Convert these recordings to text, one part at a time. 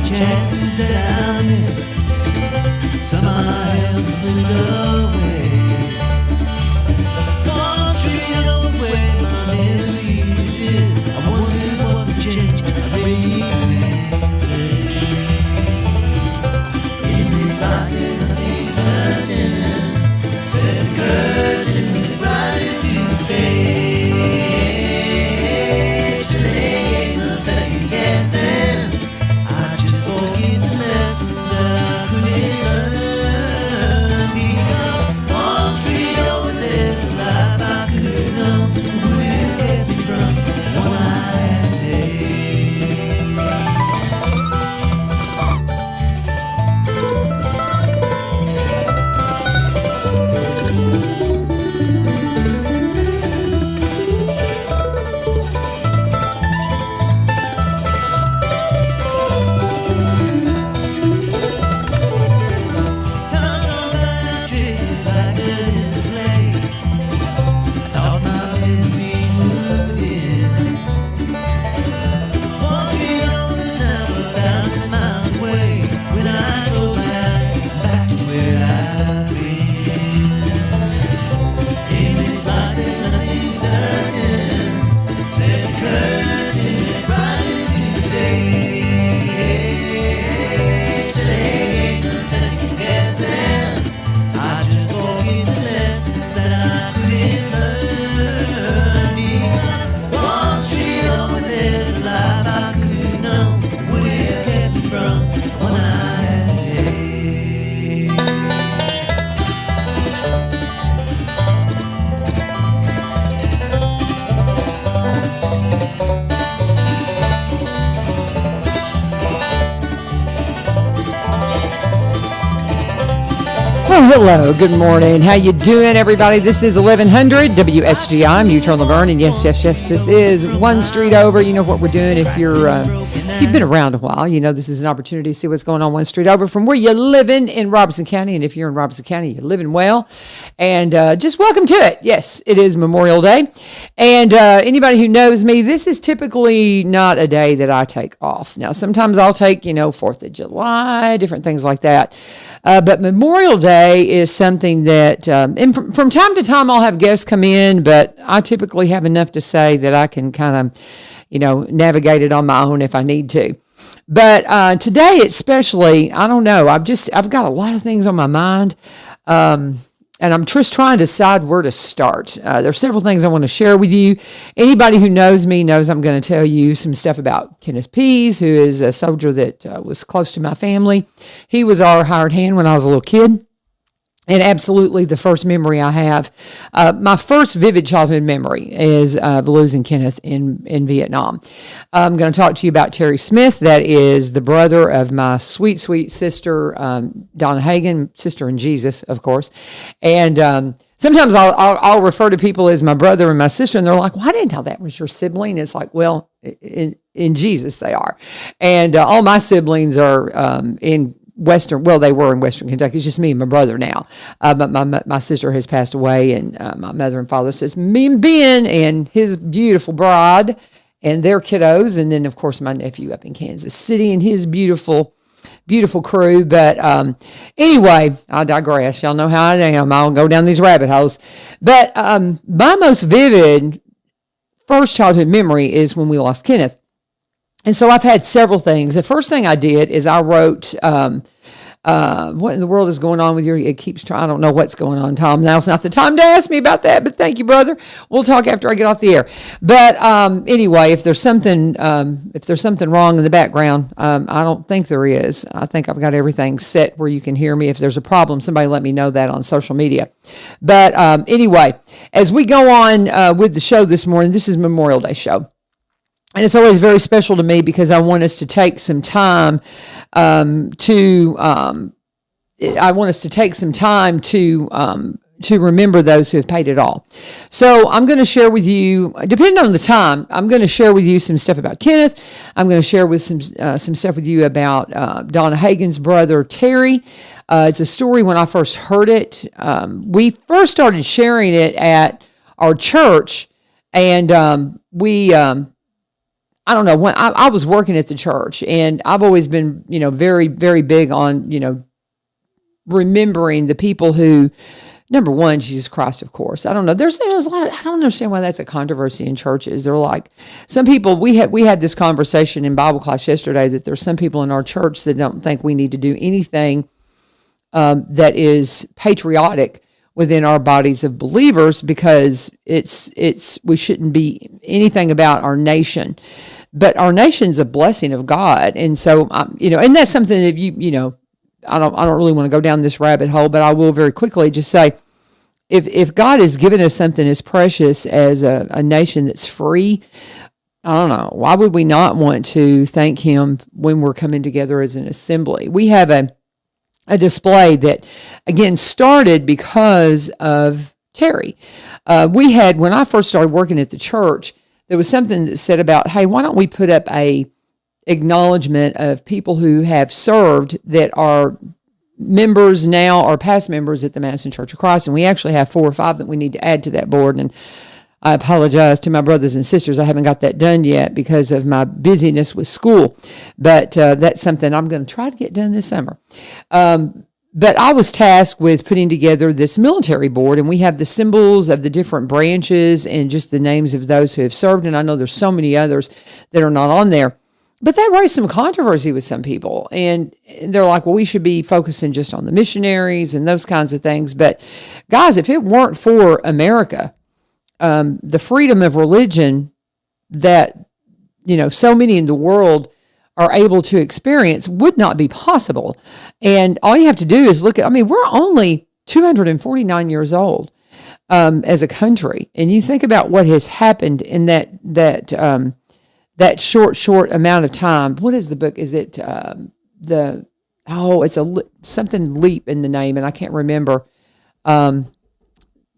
chances that I missed somehow else slipped away. Gone straight away, my memories exist. I wonder what would change. I really think in this life there's nothing certain. Set the curtain, it rises to the stage. Ain't no second guessing. I just forget the lessons that I couldn't learn. Because on the street over there's a life I could have known. Who would have kept me from one I had today? Hello, good morning. How you doing, everybody? This is 1100 WSGI. I'm Utah LaVern, and yes, this is one street over. You know what we're doing. If you've been around a while, you know this is an opportunity to see what's going on one street over from where you're living in Robeson County. And if you're in Robeson County, you're living well. And just welcome to it. Yes, it is Memorial Day. And anybody who knows me, this is typically not a day that I take off. Now, sometimes I'll take, 4th of July, different things like that. But Memorial Day is something that, and from time to time I'll have guests come in, but I typically have enough to say that I can kind of, navigate it on my own if I need to. But today especially, I don't know, I've got a lot of things on my mind, and I'm just trying to decide where to start. There's several things I want to share with you. Anybody who knows me knows I'm going to tell you some stuff about Kenneth Pease, who is a soldier that was close to my family. He was our hired hand when I was a little kid. And absolutely the first memory I have, my first vivid childhood memory is losing Kenneth in Vietnam. I'm going to talk to you about Terry Smith. That is the brother of my sweet, sweet sister, Donna Hagan, sister in Jesus, of course. And sometimes I'll refer to people as my brother and my sister, and they're like, well, I didn't know that was your sibling. It's like, well, in Jesus they are. And all my siblings are they were in Western Kentucky. It's just me and my brother now. But my sister has passed away, and my mother and father says me and Ben and his beautiful bride and their kiddos, and then of course my nephew up in Kansas City and his beautiful crew. But anyway, I digress. Y'all know how I am. I'll go down these rabbit holes. But my most vivid first childhood memory is when we lost Kenneth. And so I've had several things. The first thing I did is I wrote, what in the world is going on with your, it keeps trying, I don't know what's going on, Tom. Now's not the time to ask me about that, but thank you, brother. We'll talk after I get off the air. But anyway, if there's something wrong in the background, I don't think there is. I think I've got everything set where you can hear me. If there's a problem, somebody let me know that on social media. But anyway, as we go on with the show this morning, this is Memorial Day show. And it's always very special to me because I want us to take some time to remember those who have paid it all. So I'm going to share with you, depending on the time, I'm going to share with you some stuff about Kenneth. I'm going to share with some stuff with you about Donna Hagan's brother, Terry. It's a story when I first heard it. We first started sharing it at our church, and I don't know, when I was working at the church, and I've always been, very, very big on, remembering the people who, number one, Jesus Christ, of course. I don't know. There's a lot. I don't understand why that's a controversy in churches. They're like, some people. We had this conversation in Bible class yesterday that there's some people in our church that don't think we need to do anything that is patriotic within our bodies of believers, because we shouldn't be anything about our nation. But our nation's a blessing of God, and so and that's something that I don't really want to go down this rabbit hole, but I will very quickly just say, if God has given us something as precious as a nation that's free, I don't know, why would we not want to thank Him when we're coming together as an assembly? We have a display that, again, started because of Terry. When I first started working at the church, there was something that said about, hey, why don't we put up a acknowledgement of people who have served that are members now or past members at the Madison Church of Christ. And we actually have 4 or 5 that we need to add to that board. And I apologize to my brothers and sisters. I haven't got that done yet because of my busyness with school. But that's something I'm going to try to get done this summer. But I was tasked with putting together this military board, and we have the symbols of the different branches and just the names of those who have served. And I know there's so many others that are not on there. But that raised some controversy with some people. And they're like, well, we should be focusing just on the missionaries and those kinds of things. But guys, if it weren't for America, the freedom of religion that, so many in the world are able to experience would not be possible. And all you have to do is look at, we're only 249 years old as a country. And you think about what has happened in that short amount of time. What is the book? Is it it's something leap in the name, and I can't remember. The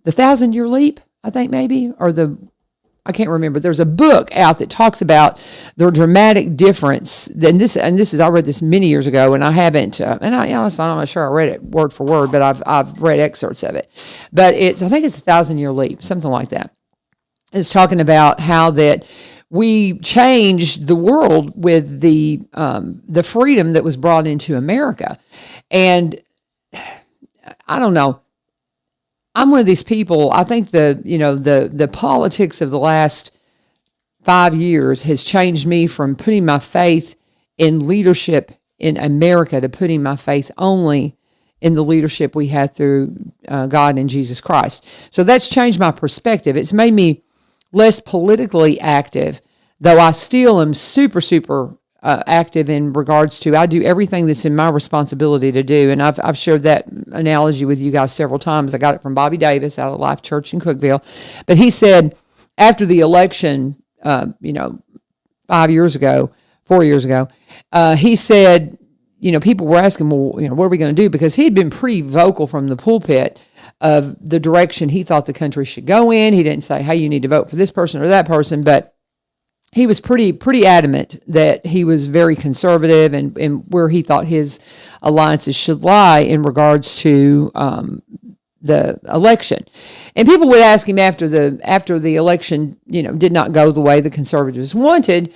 1,000-Year Leap, I think maybe, I can't remember. There's a book out that talks about the dramatic difference. And this is, I read this many years ago, and I haven't, and I honestly, I'm not sure I read it word for word, but I've read excerpts of it. But I think it's 1,000-Year Leap, something like that. It's talking about how that we changed the world with the freedom that was brought into America. And I don't know. I'm one of these people. I think the politics of the last 5 years has changed me from putting my faith in leadership in America to putting my faith only in the leadership we had through God and Jesus Christ. So that's changed my perspective. It's made me less politically active, though I still am super, super active in regards to, I do everything that's in my responsibility to do. And I've shared that analogy with you guys several times. I got it from Bobby Davis out of Life Church in Cookeville. But he said after the election, 4 years ago, he said, people were asking, well, what are we going to do? Because he had been pretty vocal from the pulpit of the direction he thought the country should go in. He didn't say, hey, you need to vote for this person or that person, but he was pretty adamant that he was very conservative and where he thought his alliances should lie in regards to the election. And people would ask him after the election, did not go the way the conservatives wanted,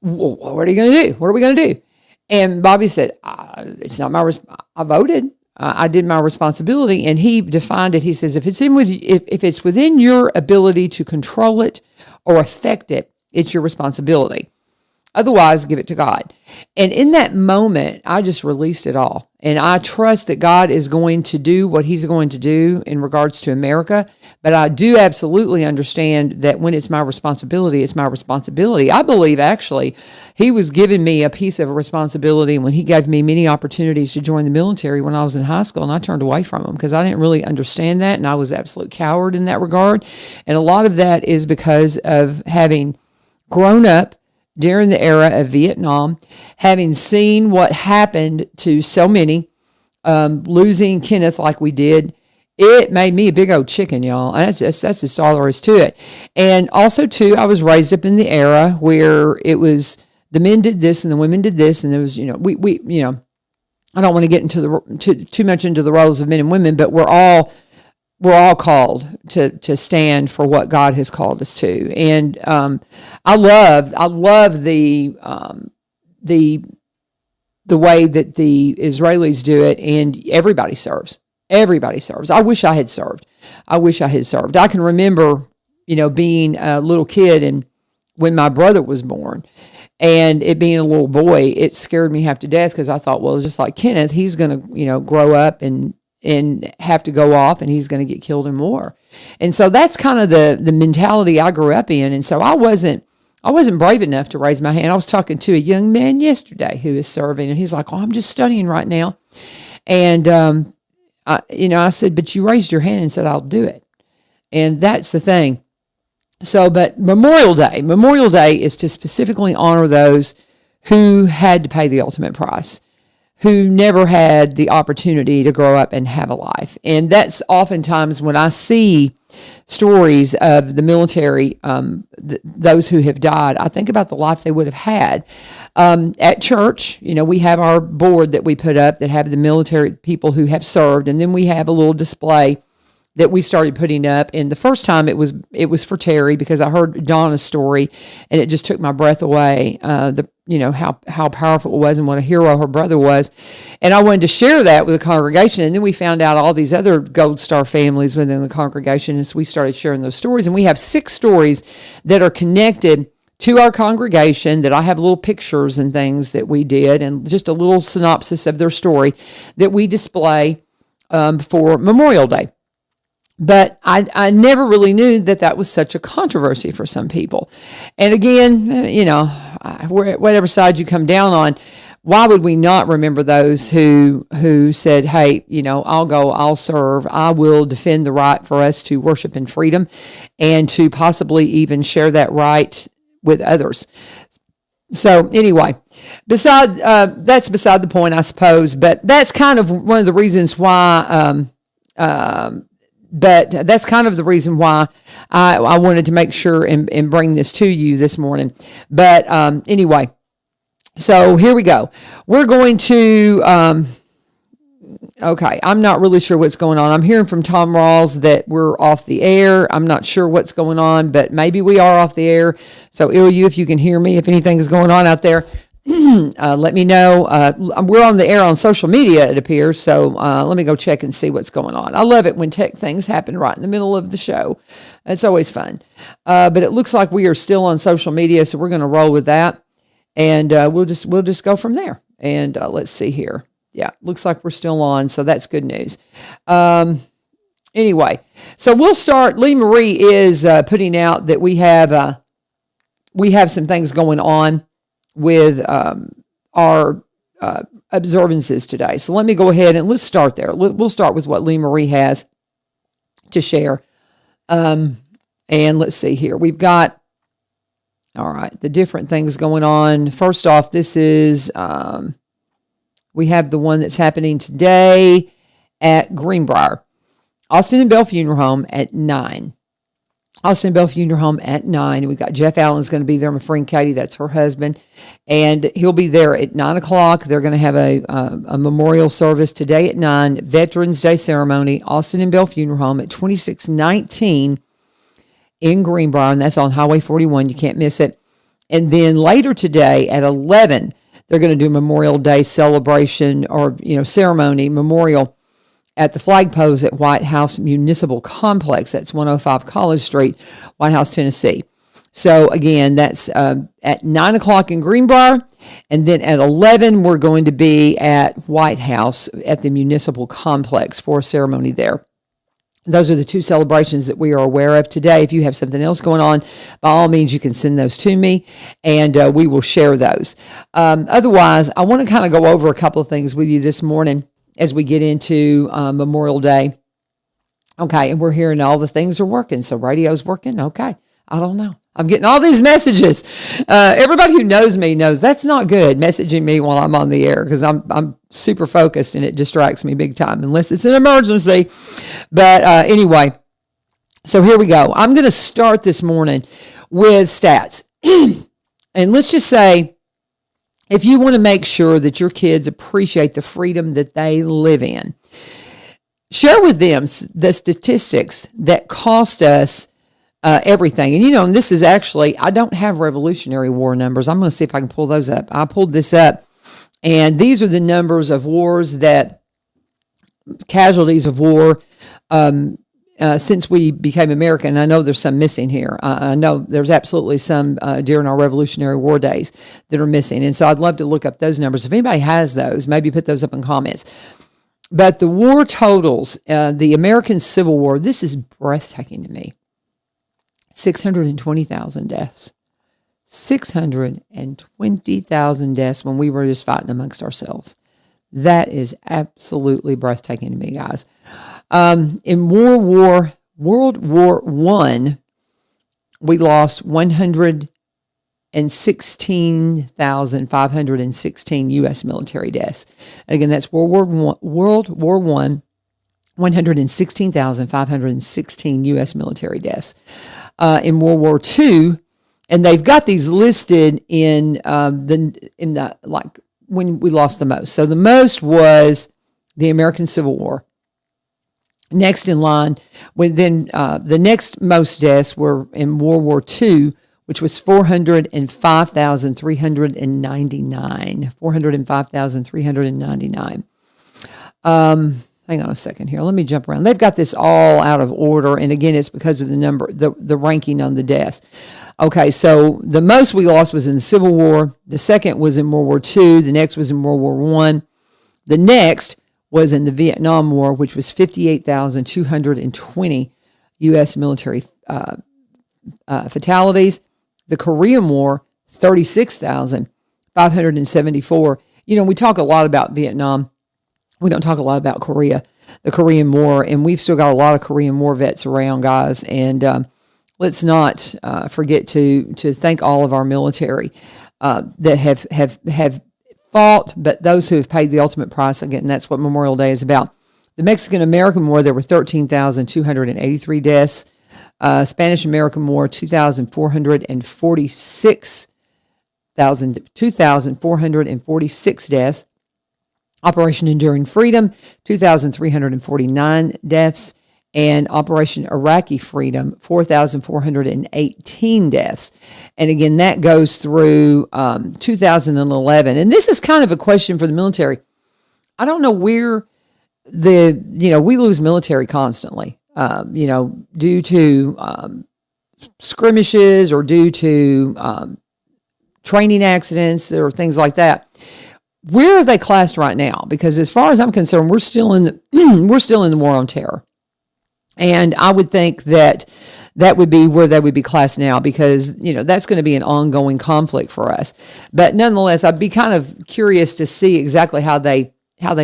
well, what are you going to do? What are we going to do? And Bobby said, it's not my I voted. I did my responsibility. And he defined it. He says, if it's within your ability to control it or affect it, it's your responsibility. Otherwise, give it to God. And in that moment, I just released it all. And I trust that God is going to do what He's going to do in regards to America. But I do absolutely understand that when it's my responsibility, it's my responsibility. I believe, actually, He was giving me a piece of responsibility when He gave me many opportunities to join the military when I was in high school, and I turned away from them because I didn't really understand that, and I was an absolute coward in that regard. And a lot of that is because of having grown up during the era of Vietnam, having seen what happened to so many, losing Kenneth like we did, it made me a big old chicken, y'all. And that's just all there is to it. And also, too, I was raised up in the era where it was the men did this and the women did this, and there was, we I don't want to get into too much into the roles of men and women, but we're all we're all called to stand for what God has called us to. And I love the way that the Israelis do it, and everybody serves. Everybody serves. I wish I had served. I can remember, being a little kid, and when my brother was born, and it being a little boy, it scared me half to death, because I thought, well, just like Kenneth, he's going to, grow up and have to go off, and he's going to get killed in war. And so that's kind of the mentality I grew up in. And so I wasn't brave enough to raise my hand. I was talking to a young man yesterday who is serving, and he's like, "Oh, I'm just studying right now." And, I said, "But you raised your hand and said, I'll do it." And that's the thing. So, but Memorial Day is to specifically honor those who had to pay the ultimate price, who never had the opportunity to grow up and have a life. And that's oftentimes when I see stories of the military, those who have died, I think about the life they would have had. At church, we have our board that we put up that have the military people who have served, and then we have a little display that we started putting up. And the first time it was for Terry, because I heard Donna's story, and it just took my breath away. How powerful it was, and what a hero her brother was. And I wanted to share that with the congregation. And then we found out all these other Gold Star families within the congregation, and so we started sharing those stories. And we have 6 stories that are connected to our congregation that I have little pictures and things that we did, and just a little synopsis of their story that we display for Memorial Day. But I never really knew that was such a controversy for some people. And again, whatever side you come down on, why would we not remember those who said, "Hey, I'll go, I'll serve, I will defend the right for us to worship in freedom, and to possibly even share that right with others." So anyway, that's beside the point, I suppose. But that's kind of one of the reasons why. But that's kind of the reason why I wanted to make sure and bring this to you this morning. But anyway, so here we go. We're going to, okay, I'm not really sure what's going on. I'm hearing from Tom Rawls that we're off the air. I'm not sure what's going on, but maybe we are off the air. So Ilyu, if you can hear me, if anything's going on out there, let me know. We're on the air on social media, it appears. So let me go check and see what's going on. I love it when tech things happen right in the middle of the show. It's always fun. But it looks like we are still on social media, so we're going to roll with that, and we'll just go from there. And let's see here. Yeah, looks like we're still on, so that's good news. Anyway, so we'll start. Lee Marie is putting out that we have some things going on with our observances today. So let me go ahead and let's start there. We'll start with what Lee Marie has to share. And let's see here. We've got, all right, the different things going on. First off, this is, we have the one that's happening today at Greenbrier. Austin and Bell Funeral Home at 9. Austin and Bell Funeral Home at 9. We've got Jeff Allen's going to be there. My friend Katie, that's her husband. And he'll be there at 9 o'clock. They're going to have a memorial service today at 9. Veterans Day ceremony, Austin and Bell Funeral Home at 2619 in Greenbrier. And that's on Highway 41. You can't miss it. And then later today at 11, they're going to do Memorial Day celebration or, ceremony, memorial at the flag pose at White House Municipal Complex. That's 105 College Street, White House, Tennessee. So again, that's at 9 o'clock in Greenbrier. And then at 11, we're going to be at White House at the Municipal Complex for a ceremony there. Those are the 2 celebrations that we are aware of today. If you have something else going on, by all means, you can send those to me, and we will share those. Otherwise, I want to kind of go over a couple of things with you this morning as we get into Memorial Day. Okay, and we're hearing all the things are working. So radio's working. Okay, I don't know. I'm getting all these messages. Everybody who knows me knows that's not good, messaging me while I'm on the air, because I'm super focused and it distracts me big time unless it's an emergency. But anyway, so here we go. I'm going to start this morning with stats. And let's just say, if you want to make sure that your kids appreciate the freedom that they live in, share with them the statistics that cost us everything. And, and this is actually, I don't have Revolutionary War numbers. I'm going to see if I can pull those up. I pulled this up, and these are the numbers of wars casualties of war since we became American. I know there's some missing here. I know there's absolutely some during our Revolutionary War days that are missing. And so I'd love to look up those numbers. If anybody has those, maybe put those up in comments. But the war totals, the American Civil War, this is breathtaking to me. 620,000 deaths. 620,000 deaths when we were just fighting amongst ourselves. That is absolutely breathtaking to me, guys. In World War I, we lost 116,516 U.S. military deaths. And again, that's World War I, 116,516 U.S. military deaths. In World War II, and they've got these listed in the like when we lost the most. So the most was the American Civil War. Next in line, the next most deaths were in World War II, which was 405,399. 405,399. Hang on a second here. Let me jump around. They've got this all out of order, and again, it's because of the number, the ranking on the deaths. Okay, so the most we lost was in the Civil War. The second was in World War II. The next was in World War I. The next was in the Vietnam War, which was 58,220 U.S. military fatalities. The Korean War, 36,574. We talk a lot about Vietnam. We don't talk a lot about Korea, the Korean War, and we've still got a lot of Korean War vets around, guys. And let's not forget to thank all of our military that have fought, but those who have paid the ultimate price again. And that's what Memorial Day is about. The Mexican-American War, there were 13,283 deaths. Spanish-American War, 2,446 deaths. Operation Enduring Freedom, 2,349 deaths. And Operation Iraqi Freedom, 4,418 deaths. And again, that goes through 2011. And this is kind of a question for the military. I don't know where we lose military constantly, due to skirmishes or due to training accidents or things like that. Where are they classed right now? Because as far as I'm concerned, we're still in the war on terror. And I would think that would be where they would be classed now, because, that's going to be an ongoing conflict for us. But nonetheless, I'd be kind of curious to see exactly how they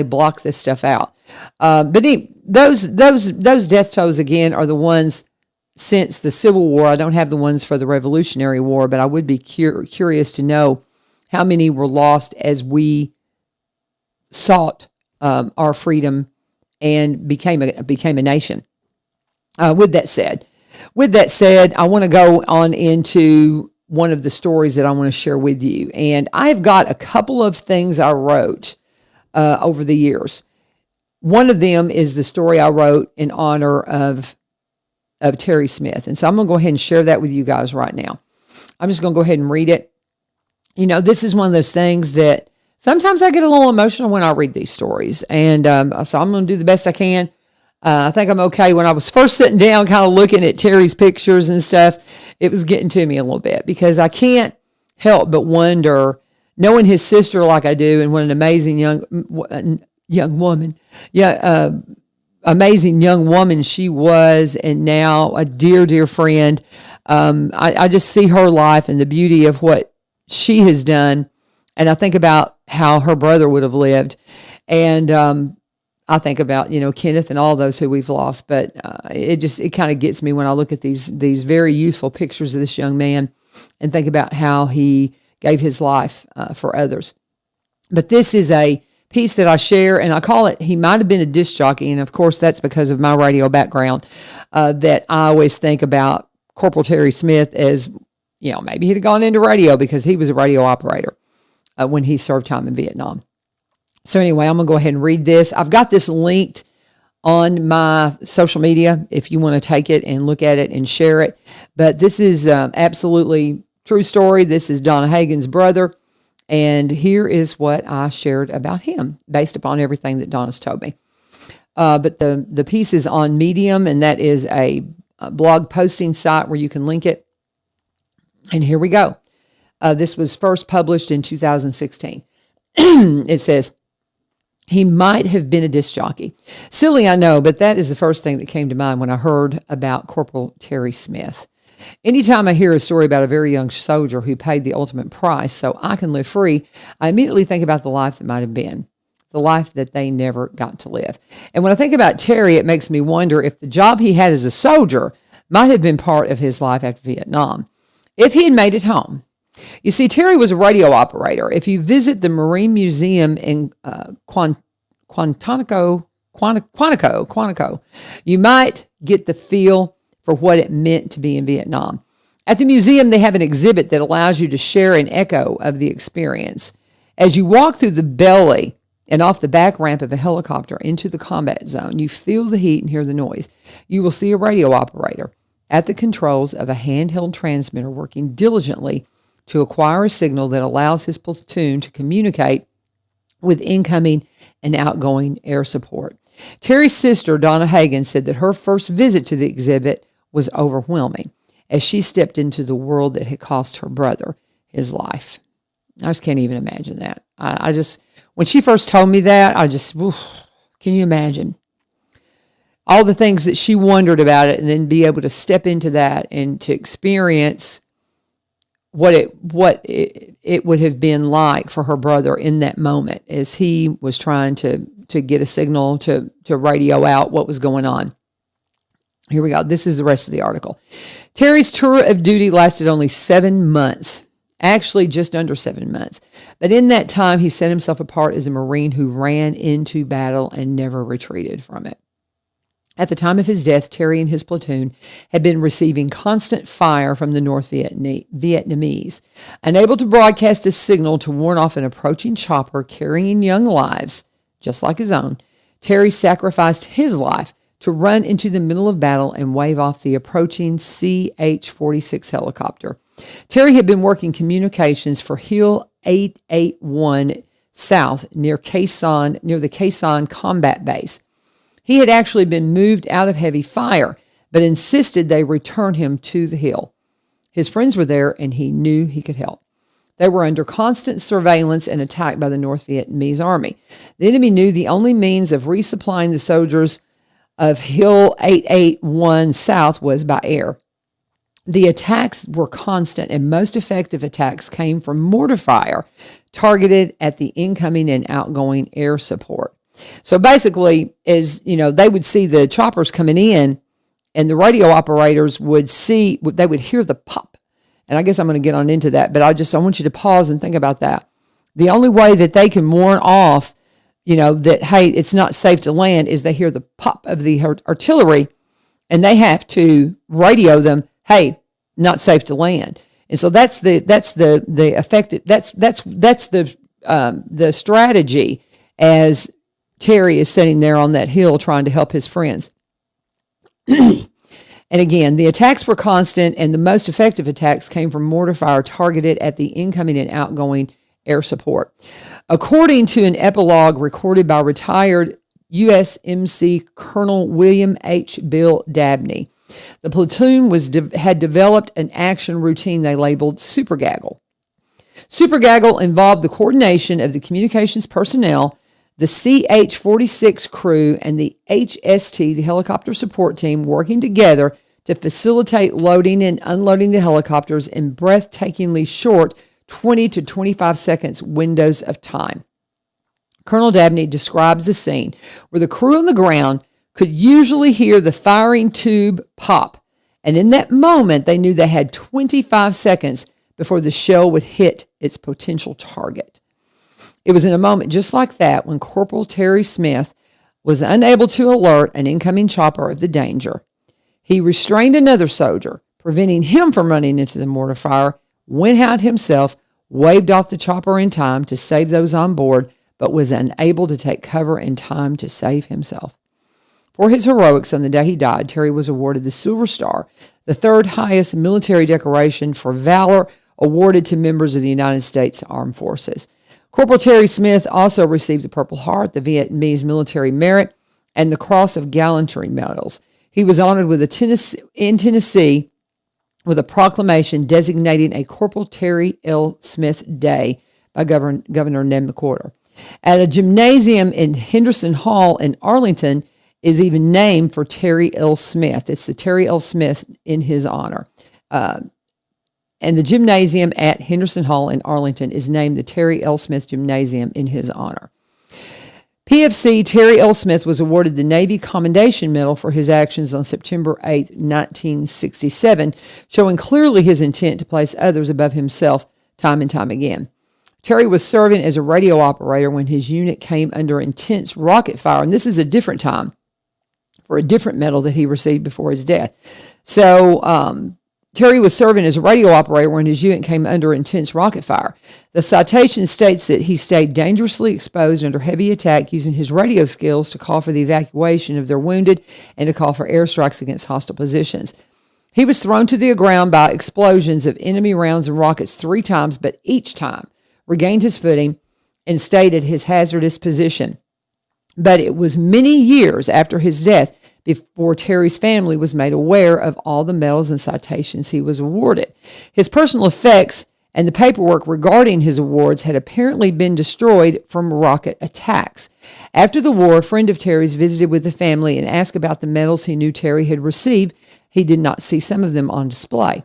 block this stuff out. But those death tolls, again, are the ones since the Civil War. I don't have the ones for the Revolutionary War, but I would be curious to know how many were lost as we sought our freedom and became a nation. With that said, I want to go on into one of the stories that I want to share with you. And I've got a couple of things I wrote over the years. One of them is the story I wrote in honor of Terry Smith. And so I'm going to go ahead and share that with you guys right now. I'm just going to go ahead and read it. This is one of those things that sometimes I get a little emotional when I read these stories. And so I'm going to do the best I can. I think I'm okay. When I was first sitting down, kind of looking at Terry's pictures and stuff, it was getting to me a little bit, because I can't help but wonder, knowing his sister like I do, and what an amazing young woman, amazing young woman she was, and now a dear, dear friend. I just see her life and the beauty of what she has done, and I think about how her brother would have lived, and I think about Kenneth and all those who we've lost. But it kind of gets me when I look at these very youthful pictures of this young man and think about how he gave his life for others. But this is a piece that I share, and I call it "He Might Have Been a Disc Jockey," and of course that's because of my radio background. That I always think about Corporal Terry Smith as, maybe he'd have gone into radio because he was a radio operator when he served time in Vietnam. So anyway, I'm going to go ahead and read this. I've got this linked on my social media if you want to take it and look at it and share it. But this is absolutely true story. This is Donna Hagen's brother. And here is what I shared about him based upon everything that Donna's told me. But the piece is on Medium, and that is a blog posting site where you can link it. And here we go. This was first published in 2016. It says, he might have been a disc jockey. Silly, I know, but that is the first thing that came to mind when I heard about Corporal Terry Smith. Anytime I hear a story about a very young soldier who paid the ultimate price so I can live free, I immediately think about the life that might have been, the life that they never got to live. And when I think about Terry, it makes me wonder if the job he had as a soldier might have been part of his life after Vietnam, if he had made it home. You see, Terry was a radio operator. If you visit the Marine Museum in Quantico, you might get the feel for what it meant to be in Vietnam. At the museum, they have an exhibit that allows you to share an echo of the experience. As you walk through the belly and off the back ramp of a helicopter into the combat zone, you feel the heat and hear the noise. You will see a radio operator at the controls of a handheld transmitter working diligently to acquire a signal that allows his platoon to communicate with incoming and outgoing air support. Terry's sister, Donna Hagen, said that her first visit to the exhibit was overwhelming as she stepped into the world that had cost her brother his life. I just can't even imagine that. I just, when she first told me that, can you imagine? All the things that she wondered about it, and then be able to step into that and to experience what it would have been like for her brother in that moment as he was trying to get a signal to radio out what was going on. Here we go. This is the rest of the article. Terry's tour of duty lasted only 7 months, actually just under 7 months. But in that time, he set himself apart as a Marine who ran into battle and never retreated from it. At the time of his death, Terry and his platoon had been receiving constant fire from the North Vietnamese. Unable to broadcast a signal to warn off an approaching chopper carrying young lives, just like his own, Terry sacrificed his life to run into the middle of battle and wave off the approaching CH-46 helicopter. Terry had been working communications for Hill 881 South near the Quezon combat base. He had actually been moved out of heavy fire, but insisted they return him to the hill. His friends were there, and he knew he could help. They were under constant surveillance and attacked by the North Vietnamese army. The enemy knew the only means of resupplying the soldiers of Hill 881 South was by air. The attacks were constant, and most effective attacks came from mortar fire targeted at the incoming and outgoing air support. So basically, they would see the choppers coming in, and the radio operators they would hear the pop. And I guess I'm going to get on into that, but I want you to pause and think about that. The only way that they can warn off, that, hey, it's not safe to land is they hear the pop of the artillery, and they have to radio them, hey, not safe to land. And so that's the effective, that's the strategy as Terry is sitting there on that hill trying to help his friends. And again, the attacks were constant, and the most effective attacks came from mortar fire targeted at the incoming and outgoing air support. According to an epilogue recorded by retired USMC Colonel William H. Bill Dabney, the platoon had developed an action routine they labeled Super Gaggle. Super Gaggle involved the coordination of the communications personnel, the CH-46 crew, and the HST, the helicopter support team, working together to facilitate loading and unloading the helicopters in breathtakingly short 20 to 25 seconds windows of time. Colonel Dabney describes the scene where the crew on the ground could usually hear the firing tube pop, and in that moment they knew they had 25 seconds before the shell would hit its potential target. It was in a moment just like that when Corporal Terry Smith was unable to alert an incoming chopper of the danger. He restrained another soldier, preventing him from running into the mortar fire, went out himself, waved off the chopper in time to save those on board, but was unable to take cover in time to save himself. For his heroics on the day he died, Terry was awarded the Silver Star, the third highest military decoration for valor awarded to members of the United States Armed Forces. Corporal Terry Smith also received the Purple Heart, the Vietnamese Military Merit, and the Cross of Gallantry medals. He was honored with in Tennessee with a proclamation designating a Corporal Terry L. Smith Day by Governor Ned McWhorter. At a gymnasium in Henderson Hall in Arlington is even named for Terry L. Smith. It's the Terry L. Smith in his honor. And the gymnasium at Henderson Hall in Arlington is named the Terry L. Smith Gymnasium in his honor. PFC Terry L. Smith was awarded the Navy Commendation Medal for his actions on September 8, 1967, showing clearly his intent to place others above himself time and time again. Terry was serving as a radio operator when his unit came under intense rocket fire, and this is a different time for a different medal that he received before his death. So Terry was serving as a radio operator when his unit came under intense rocket fire. The citation states that he stayed dangerously exposed under heavy attack using his radio skills to call for the evacuation of their wounded and to call for airstrikes against hostile positions. He was thrown to the ground by explosions of enemy rounds and rockets 3 times, but each time regained his footing and stayed at his hazardous position. But it was many years after his death before Terry's family was made aware of all the medals and citations he was awarded. His personal effects and the paperwork regarding his awards had apparently been destroyed from rocket attacks. After the war, a friend of Terry's visited with the family and asked about the medals he knew Terry had received. He did not see some of them on display.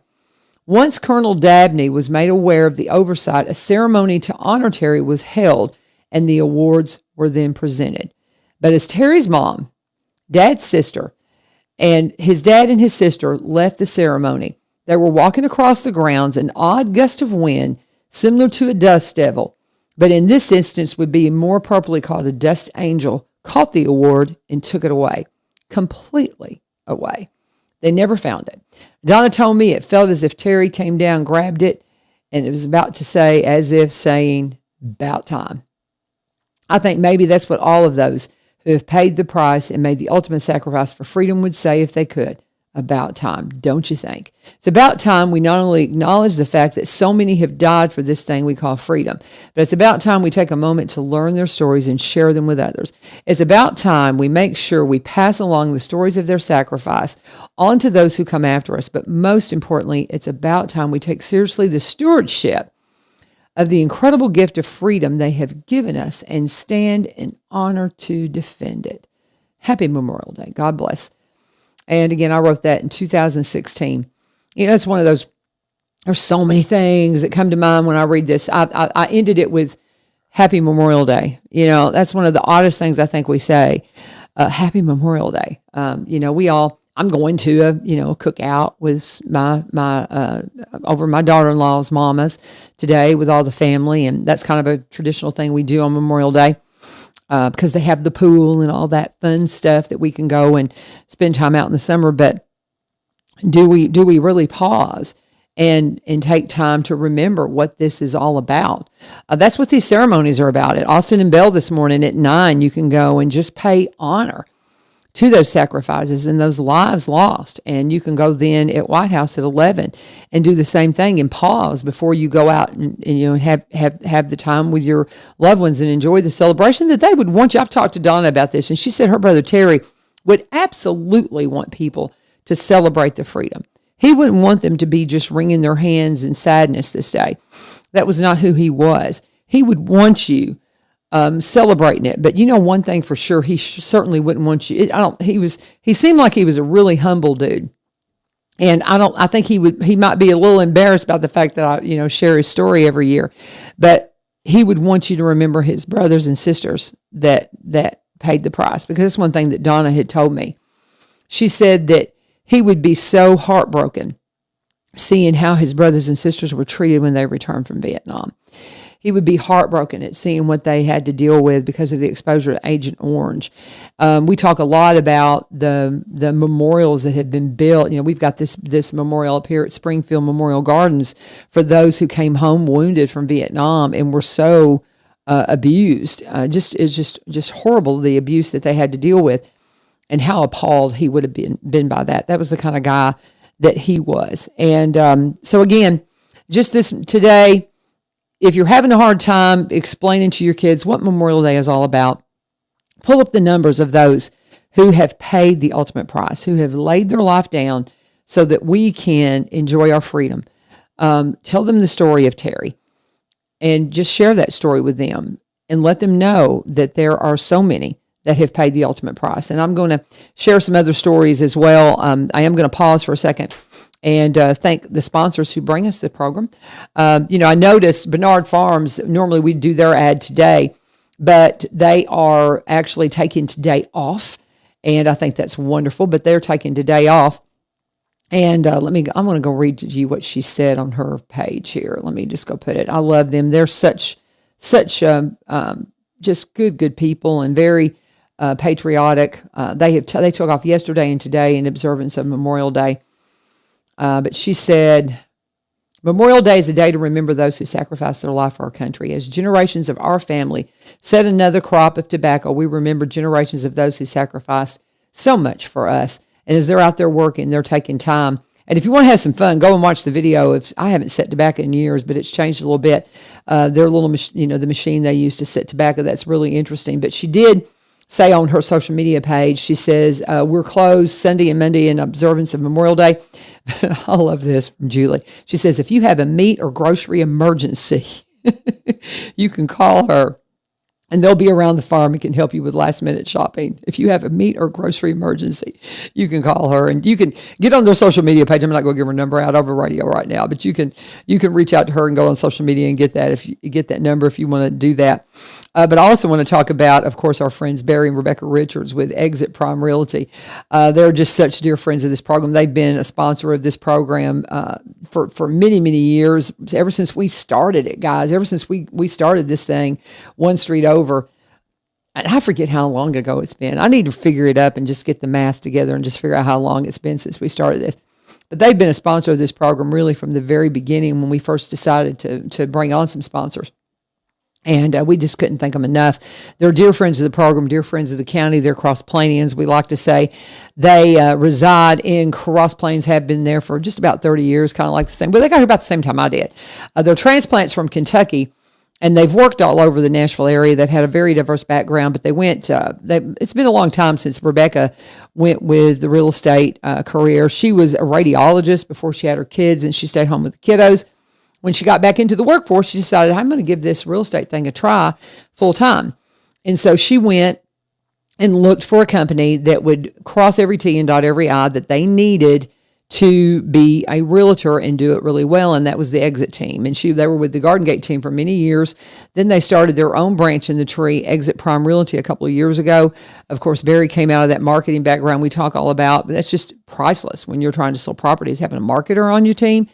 Once Colonel Dabney was made aware of the oversight, a ceremony to honor Terry was held, and the awards were then presented. But as Terry's mom, Dad's sister, and his dad and his sister left the ceremony, they were walking across the grounds. An odd gust of wind, similar to a dust devil, but in this instance would be more appropriately called a dust angel, caught the award and took it away, completely away. They never found it. Donna told me it felt as if Terry came down, grabbed it, and it was about to say, as if saying, about time. I think maybe that's what all of those who have paid the price and made the ultimate sacrifice for freedom would say if they could. About time, don't you think? It's about time we not only acknowledge the fact that so many have died for this thing we call freedom, but it's about time we take a moment to learn their stories and share them with others. It's about time we make sure we pass along the stories of their sacrifice on to those who come after us. But most importantly, it's about time we take seriously the stewardship of the incredible gift of freedom they have given us and stand in honor to defend it. Happy Memorial Day. God bless. And again, I wrote that in 2016. You know, it's one of those, there's so many things that come to mind when I read this. I ended it with Happy Memorial Day. You know, that's one of the oddest things I think we say. Happy Memorial Day. I'm going to a cookout with over my daughter-in-law's mama's today with all the family, and that's kind of a traditional thing we do on Memorial Day because they have the pool and all that fun stuff that we can go and spend time out in the summer. But do we really pause and take time to remember what this is all about? That's what these ceremonies are about. At Austin and Bell this morning at 9, you can go and just pay honor to those sacrifices and those lives lost. And you can go then at White House at 11 and do the same thing and pause before you go out and have the time with your loved ones and enjoy the celebration that they would want you. I've talked to Donna about this, and she said her brother Terry would absolutely want people to celebrate the freedom. He wouldn't want them to be just wringing their hands in sadness this day. That was not who he was. He would want you celebrating it. But one thing for sure, he certainly wouldn't want you. He seemed like he was a really humble dude. And I think he might be a little embarrassed about the fact that I, share his story every year, but he would want you to remember his brothers and sisters that paid the price, because that's one thing that Donna had told me. She said that he would be so heartbroken seeing how his brothers and sisters were treated when they returned from Vietnam. He would be heartbroken at seeing what they had to deal with because of the exposure to Agent Orange. We talk a lot about the memorials that have been built. We've got this memorial up here at Springfield Memorial Gardens for those who came home wounded from Vietnam and were so abused. It's just horrible, the abuse that they had to deal with. and how appalled he would have been by that. That was the kind of guy that he was. And so again, just this today, if you're having a hard time explaining to your kids what Memorial Day is all about, pull up the numbers of those who have paid the ultimate price, who have laid their life down so that we can enjoy our freedom. Tell them the story of Terry and just share that story with them and let them know that there are so many that have paid the ultimate price. And I'm going to share some other stories as well. I am going to pause for a second and thank the sponsors who bring us the program. I noticed Bernard Farms, normally we do their ad today, but they are actually taking today off. And I think that's wonderful, but they're taking today off. And I'm going to go read to you what she said on her page here. Let me just go put it. I love them. They're such just good people and very patriotic. They took off yesterday and today in observance of Memorial Day. But she said, Memorial Day is a day to remember those who sacrificed their life for our country. As generations of our family set another crop of tobacco, we remember generations of those who sacrificed so much for us. And as they're out there working, they're taking time. And if you want to have some fun, go and watch the video. I haven't set tobacco in years, but it's changed a little bit. Their little, the machine they use to set tobacco, that's really interesting. But she did say on her social media page, she says, we're closed Sunday and Monday in observance of Memorial Day. I love this from Julie. She says, if you have a meat or grocery emergency, you can call her and they'll be around the farm and can help you with last minute shopping. If you have a meat or grocery emergency, you can call her and you can get on their social media page. I'm not going to give her number out over radio right now, but you can reach out to her and go on social media and get that if you get that number if you want to do that. But I also want to talk about, of course, our friends Barry and Rebecca Richards with Exit Prime Realty. They're just such dear friends of this program. They've been a sponsor of this program for many, many years, ever since we started it, guys, ever since we started this thing one street over. And I forget how long ago it's been. I need to figure it up and just get the math together and just figure out how long it's been since we started this. But they've been a sponsor of this program really from the very beginning when we first decided to bring on some sponsors. And we just couldn't thank them enough. They're dear friends of the program, dear friends of the county. They're Cross Plainians, we like to say. They reside in Cross Plains, have been there for just about 30 years, kind of like the same. But they got here about the same time I did. They're transplants from Kentucky, and they've worked all over the Nashville area. They've had a very diverse background, but they went, it's been a long time since Rebecca went with the real estate career. She was a radiologist before she had her kids, and she stayed home with the kiddos. When she got back into the workforce, she decided, I'm going to give this real estate thing a try full time. And so she went and looked for a company that would cross every T and dot every I that they needed to be a realtor and do it really well. And that was the Exit team. And they were with the Garden Gate team for many years. Then they started their own branch in the tree, Exit Prime Realty, a couple of years ago. Of course, Barry came out of that marketing background we talk all about, but that's just priceless when you're trying to sell properties, having a marketer on your team.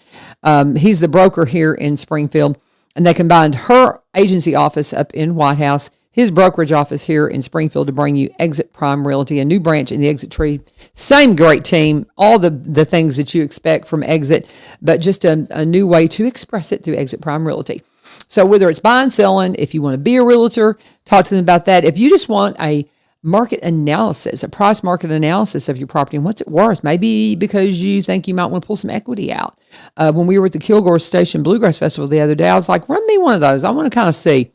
He's the broker here in Springfield, and they combined her agency office up in White House, his brokerage office here in Springfield to bring you Exit Prime Realty, a new branch in the Exit tree. Same great team, all the things that you expect from Exit, but just a new way to express it through Exit Prime Realty. So whether it's buying, selling, if you want to be a realtor, talk to them about that. If you just want a market analysis, a price market analysis of your property and what's it worth, maybe because you think you might want to pull some equity out. When we were at the Kilgore Station Bluegrass Festival the other day, I was like, run me one of those. I want to kind of see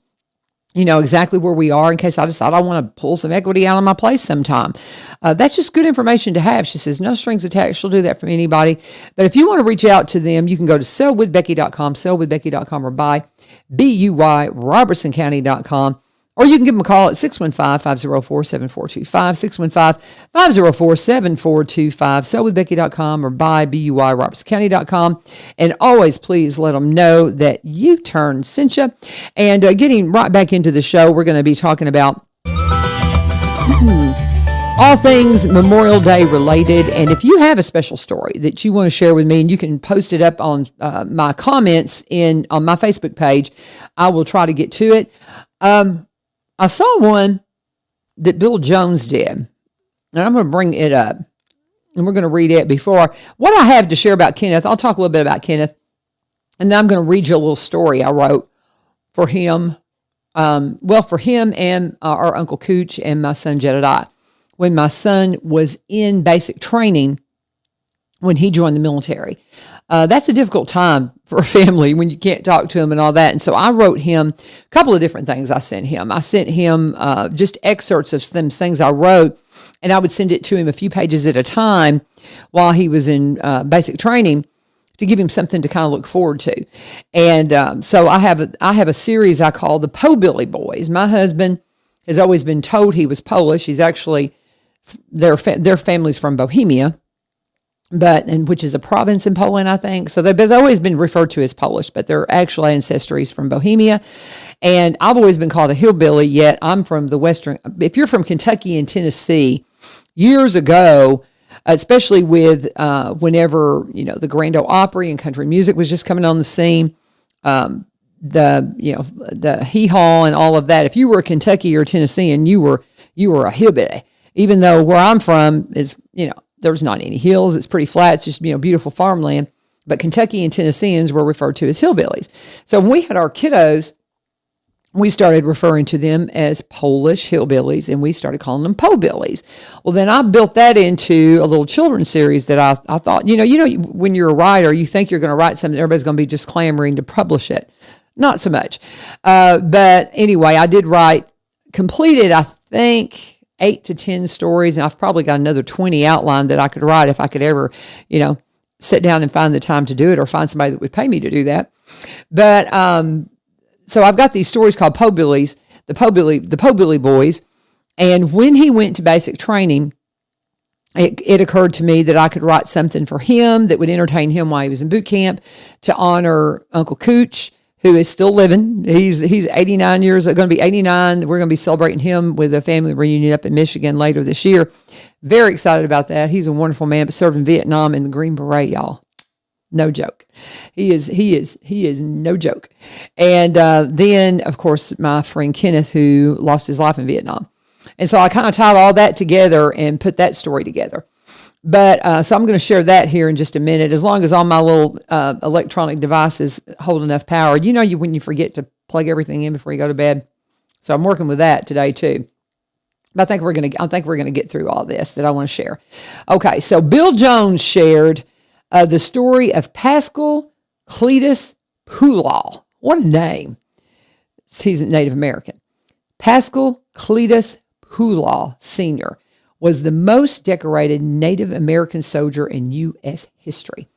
exactly where we are in case I decide I want to pull some equity out of my place sometime. That's just good information to have. She says, no strings attached. She'll do that from anybody. But if you want to reach out to them, you can go to sellwithbecky.com, sellwithbecky.com, or buy.robertsoncounty.com. Or you can give them a call at 615-504-7425, 615-504-7425, sellwithbecky.com or buy.robertsoncounty.com. And always please let them know that U-Turn sent you. And getting right back into the show, we're going to be talking about all things Memorial Day related. And if you have a special story that you want to share with me, and you can post it up on my comments on my Facebook page, I will try to get to it. I saw one that Bill Jones did, and I'm going to bring it up, and we're going to read it before. What I have to share about Kenneth, I'll talk a little bit about Kenneth, and then I'm going to read you a little story I wrote for him, for him and our Uncle Cooch and my son Jedediah. when my son was in basic training when he joined the military. That's a difficult time for a family when you can't talk to him and all that. And so I wrote him a couple of different things I sent him. I sent him just excerpts of some things I wrote, and I would send it to him a few pages at a time while he was in basic training to give him something to kind of look forward to. And so I have a series I call the Po-Billy Boys. My husband has always been told he was Polish. He's actually, their family's from Bohemia, which is a province in Poland, I think. So they've always been referred to as Polish, but their actual ancestry is from Bohemia. And I've always been called a hillbilly, yet I'm from the western. If you're from Kentucky and Tennessee, years ago, especially with whenever, the Grand Ole Opry and country music was just coming on the scene, the hee-haw and all of that. If you were a Kentucky or Tennessean, you were a hillbilly. Even though where I'm from is, there's not any hills. It's pretty flat. It's just, beautiful farmland. But Kentucky and Tennesseans were referred to as hillbillies. So when we had our kiddos, we started referring to them as Polish hillbillies, and we started calling them Po-Billies. Well, then I built that into a little children's series that I thought, when you're a writer, you think you're going to write something, everybody's going to be just clamoring to publish it. Not so much. But anyway, I did completed, I think, 8 to 10 stories, and I've probably got another 20 outlined that I could write if I could ever, sit down and find the time to do it, or find somebody that would pay me to do that. But so I've got these stories called Po-Billies, the Po-Billy Boys. And when he went to basic training, it occurred to me that I could write something for him that would entertain him while he was in boot camp, to honor Uncle Cooch, who is still living. He's 89 years, going to be 89. We're going to be celebrating him with a family reunion up in Michigan later this year. Very excited about that. He's a wonderful man, but served in Vietnam in the Green Beret, y'all. No joke. He is no joke. And then, of course, my friend Kenneth, who lost his life in Vietnam. And so I kind of tied all that together and put that story together. But so I'm going to share that here in just a minute, as long as all my little electronic devices hold enough power. When you forget to plug everything in before you go to bed. So I'm working with that today too. But I think we're going to get through all this that I want to share. Okay, so Bill Jones shared the story of Pascal Cletus Pulaw. What a name. He's a Native American. Pascal Cletus Pulaw Sr. was the most decorated Native American soldier in U.S. history.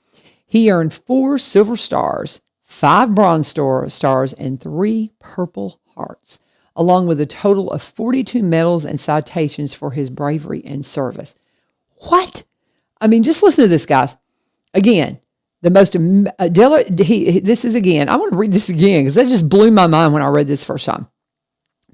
He earned 4 Silver Stars, 5 Bronze Stars, and 3 Purple Hearts, along with a total of 42 medals and citations for his bravery and service. What? I mean, just listen to this, guys. Again, the most, this is again, I want to read this again because that just blew my mind when I read this first time.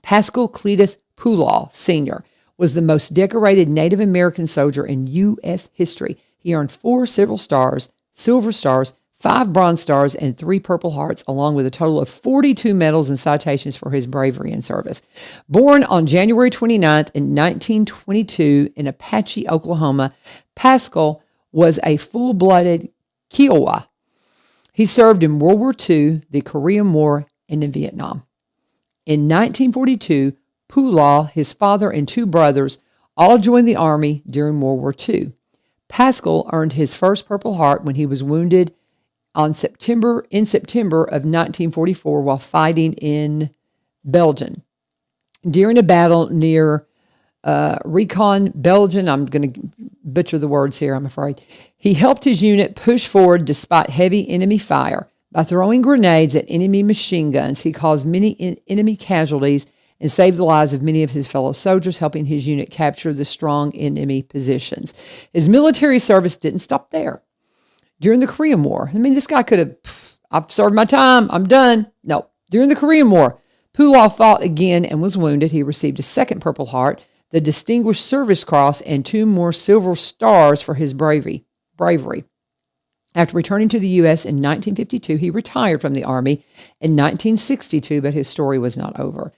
Pascal Cletus Pulaw Sr. was the most decorated Native American soldier in U.S. history. He earned 4 Silver Stars, 5 Bronze Stars, and 3 Purple Hearts, along with a total of 42 medals and citations for his bravery and service. Born on January 29th in 1922 in Apache, Oklahoma, Pascal was a full-blooded Kiowa. He served in World War II, the Korean War, and in Vietnam. In 1942, Pulaw, his father, and 2 brothers all joined the Army during World War II. Pascal earned his first Purple Heart when he was wounded in September of 1944 while fighting in Belgium. During a battle near Recon, Belgium, I'm going to butcher the words here, I'm afraid. He helped his unit push forward despite heavy enemy fire. By throwing grenades at enemy machine guns, he caused many enemy casualties and saved the lives of many of his fellow soldiers, helping his unit capture the strong enemy positions. His military service didn't stop there. During the Korean War, this guy could have, I've served my time, I'm done. No, during the Korean War, Pulaw fought again and was wounded. He received a 2nd Purple Heart, the Distinguished Service Cross, and 2 more Silver Stars for his bravery. After returning to the U.S. in 1952, he retired from the Army in 1962, but his story was not over.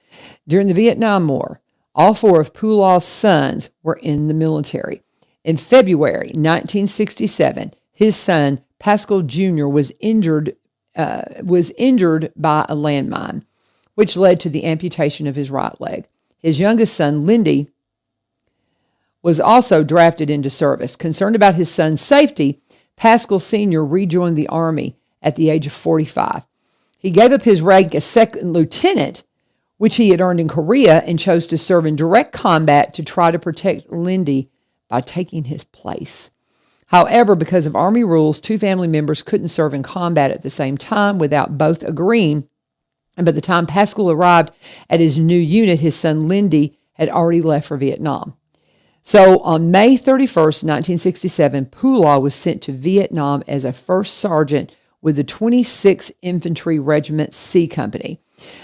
During the Vietnam War, all 4 of Pulaw's sons were in the military. In February 1967, his son, Pascal Jr., was injured by a landmine, which led to the amputation of his right leg. His youngest son, Lindy, was also drafted into service. Concerned about his son's safety, Pascal Sr. rejoined the Army at the age of 45. He gave up his rank as second lieutenant, which he had earned in Korea, and chose to serve in direct combat to try to protect Lindy by taking his place. However, because of Army rules, 2 family members couldn't serve in combat at the same time without both agreeing. And by the time Pascal arrived at his new unit, his son Lindy had already left for Vietnam. So on May 31st, 1967, Pulaw was sent to Vietnam as a first sergeant with the 26th Infantry Regiment C Company.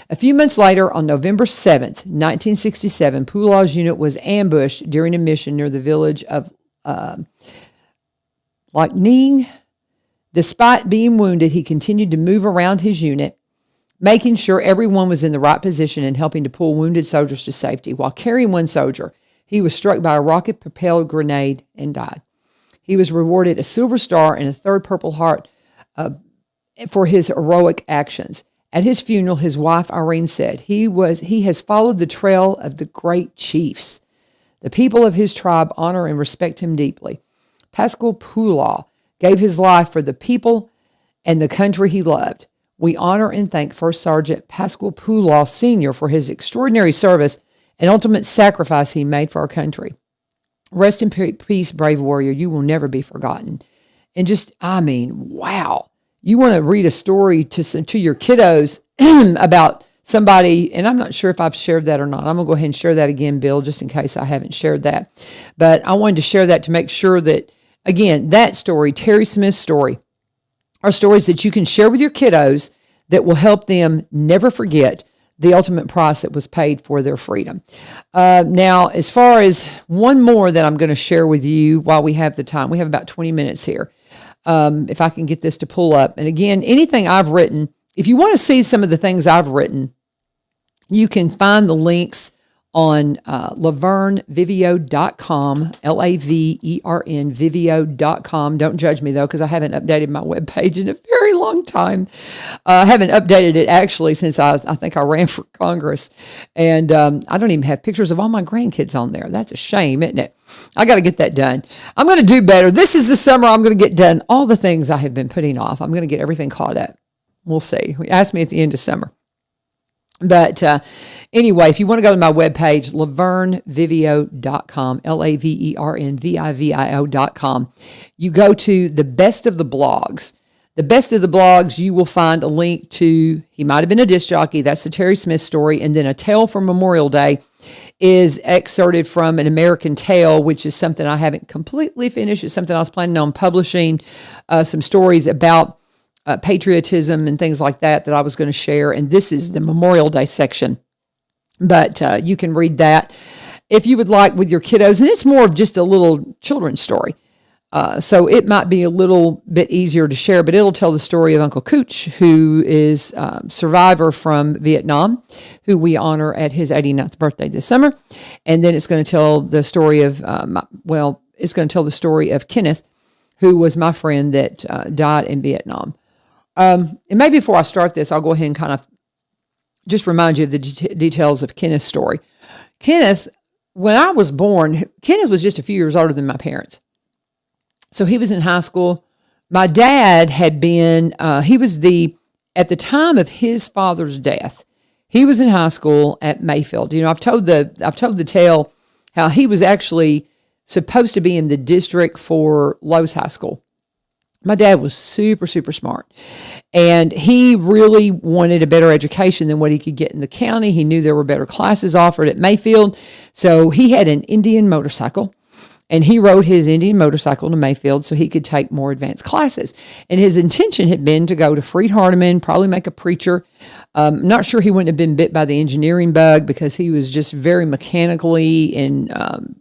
A few months later, on November 7th, 1967, Pulaw's unit was ambushed during a mission near the village of Lac Ninh. Despite being wounded, he continued to move around his unit, making sure everyone was in the right position and helping to pull wounded soldiers to safety. While carrying one soldier, he was struck by a rocket-propelled grenade and died. He was rewarded a Silver Star and a 3rd Purple Heart for his heroic actions. At his funeral, his wife Irene said, he has followed the trail of the great chiefs. The people of his tribe honor and respect him deeply. Pascal Pulaw gave his life for the people and the country he loved. We honor and thank First Sergeant Pascal Pulaw Sr. for his extraordinary service and ultimate sacrifice he made for our country. Rest in peace, brave warrior. You will never be forgotten. And wow. You want to read a story to your kiddos about somebody, and I'm not sure if I've shared that or not. I'm going to go ahead and share that again, Bill, just in case I haven't shared that. But I wanted to share that to make sure that, again, that story, Terry Smith's story, are stories that you can share with your kiddos that will help them never forget the ultimate price that was paid for their freedom. Now, as far as one more that I'm going to share with you while we have the time, we have about 20 minutes here. If I can get this to pull up. And again, anything I've written, if you want to see some of the things I've written, you can find the links on LaVernVivio.com, LaVern Vivio.com. Don't judge me, though, because I haven't updated my webpage in a very long time. I haven't updated it, actually, since I think I ran for Congress. And I don't even have pictures of all my grandkids on there. That's a shame, isn't it? I got to get that done. I'm going to do better. This is the summer I'm going to get done all the things I have been putting off. I'm going to get everything caught up. We'll see. Ask me at the end of summer. But anyway, if you want to go to my webpage, LaVernVivio.com, LaVernVivio.com, you go to the best of the blogs. The best of the blogs, you will find a link to, he might have been a disc jockey, that's the Terry Smith story, and then A Tale from Memorial Day is excerpted from An American Tale, which is something I haven't completely finished. It's something I was planning on publishing, some stories about patriotism and things like that I was going to share. And this is the Memorial Day section. But you can read that if you would like with your kiddos. And it's more of just a little children's story. So it might be a little bit easier to share, but it'll tell the story of Uncle Cooch, who is a survivor from Vietnam, who we honor at his 89th birthday this summer. And then it's going to tell the story of, it's going to tell the story of Kenneth, who was my friend that died in Vietnam. And maybe before I start this, I'll go ahead and kind of just remind you of the details of Kenneth's story. Kenneth, when I was born, Kenneth was just a few years older than my parents. So he was in high school. My dad had been, at the time of his father's death, he was in high school at Mayfield. You know, I've told the tale how he was actually supposed to be in the district for Lowe's High School. My dad was super, super smart, and he really wanted a better education than what he could get in the county. He knew there were better classes offered at Mayfield, so he had an Indian motorcycle, and he rode his Indian motorcycle to Mayfield so he could take more advanced classes. And his intention had been to go to Freed-Hardeman, probably make a preacher. Not sure he wouldn't have been bit by the engineering bug because he was just very mechanically and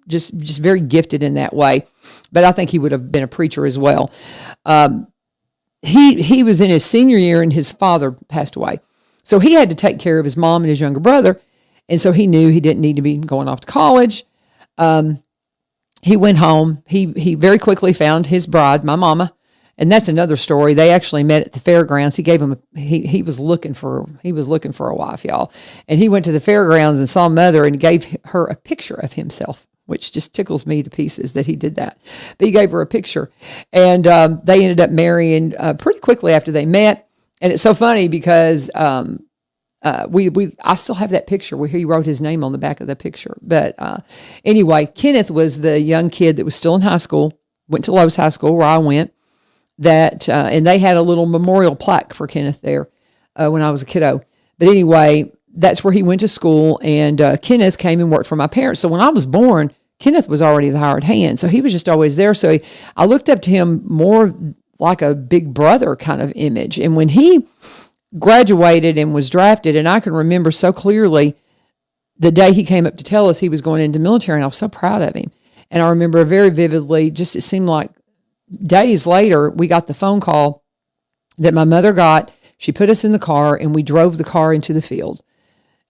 just very gifted in that way. But I think he would have been a preacher as well. He was in his senior year and his father passed away. So he had to take care of his mom and his younger brother. And so he knew he didn't need to be going off to college. He went home. He very quickly found his bride, my mama. And that's another story. They actually met at the fairgrounds. He gave him he was looking for a wife, y'all. And he went to the fairgrounds and saw mother and gave her a picture of himself which just tickles me to pieces that he did that. But he gave her a picture, and they ended up marrying pretty quickly after they met. And it's so funny because I still have that picture where he wrote his name on the back of the picture. But anyway, Kenneth was the young kid that was still in high school, went to Lowe's High School where I went, and they had a little memorial plaque for Kenneth there when I was a kiddo. But anyway, that's where he went to school, and Kenneth came and worked for my parents. So when I was born, Kenneth was already the hired hand, so he was just always there. So I looked up to him more like a big brother kind of image. And when he graduated and was drafted, and I can remember so clearly the day he came up to tell us he was going into the military, and I was so proud of him. And I remember very vividly, just it seemed like days later, we got the phone call that my mother got. She put us in the car, and we drove the car into the field.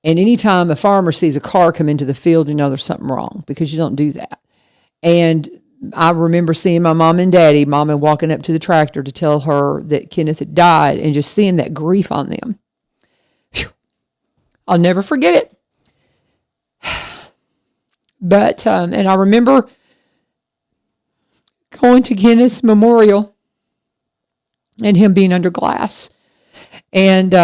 And anytime a farmer sees a car come into the field, you know there's something wrong, because you don't do that. And I remember seeing my mom and daddy, mama walking up to the tractor to tell her that Kenneth had died, and just seeing that grief on them. Whew. I'll never forget it. But, and I remember going to Kenneth's memorial and him being under glass. And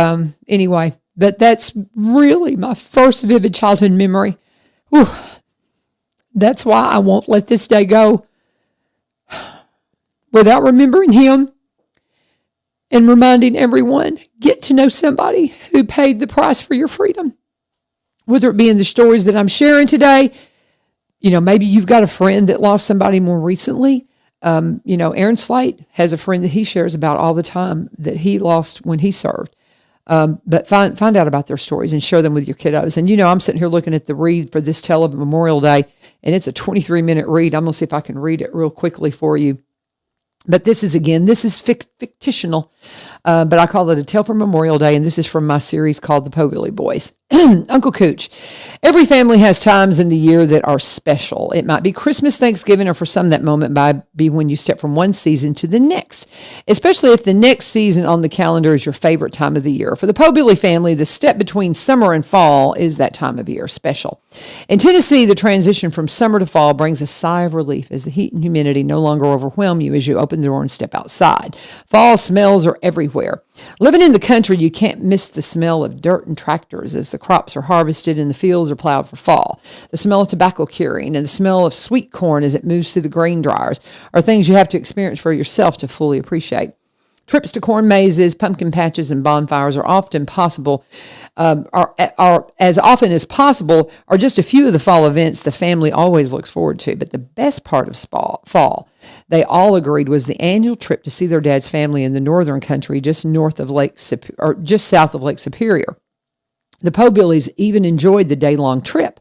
anyway, but that's really my first vivid childhood memory. Whew. That's why I won't let this day go without remembering him and reminding everyone, get to know somebody who paid the price for your freedom. Whether it be in the stories that I'm sharing today, you know, maybe you've got a friend that lost somebody more recently. You know, Aaron Slate has a friend that he shares about all the time that he lost when he served. But find out about their stories and share them with your kiddos. And, you know, I'm sitting here looking at the read for this Tell of Memorial Day, and it's a 23-minute read. I'm going to see if I can read it real quickly for you. But this is fictional, but I call it a Tale for Memorial Day, and this is from my series called The Poville Boys. Uncle Cooch. Every family has times in the year that are special. It might be Christmas, Thanksgiving, or for some that moment might be when you step from one season to the next, especially if the next season on the calendar is your favorite time of the year. For the Poville family, the step between summer and fall is that time of year, special. In Tennessee, the transition from summer to fall brings a sigh of relief as the heat and humidity no longer overwhelm you as you open the door and step outside. Fall smells are everywhere. Living in the country, you can't miss the smell of dirt and tractors as the crops are harvested and the fields are plowed for fall. The smell of tobacco curing and the smell of sweet corn as it moves through the grain dryers are things you have to experience for yourself to fully appreciate. Trips to corn mazes, pumpkin patches, and bonfires are often possible, are as often as possible, are just a few of the fall events the family always looks forward to. But the best part of fall, they all agreed, was the annual trip to see their dad's family in the northern country, just south of Lake Superior. The Povilles even enjoyed the day-long trip.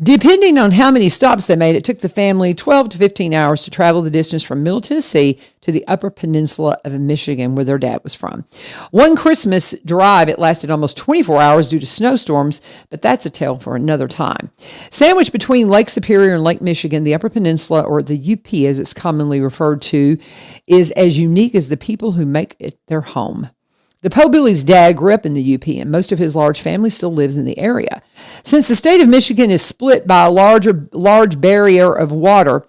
Depending on how many stops they made, it took the family 12 to 15 hours to travel the distance from Middle Tennessee to the upper peninsula of Michigan, where their dad was from. One Christmas drive, it lasted almost 24 hours due to snowstorms, but that's a tale for another time. Sandwiched between Lake Superior and Lake Michigan, the Upper Peninsula, or the UP as it's commonly referred to, is as unique as the people who make it their home. The Poville's dad grew up in the UP, and most of his large family still lives in the area. Since the state of Michigan is split by a large barrier of water,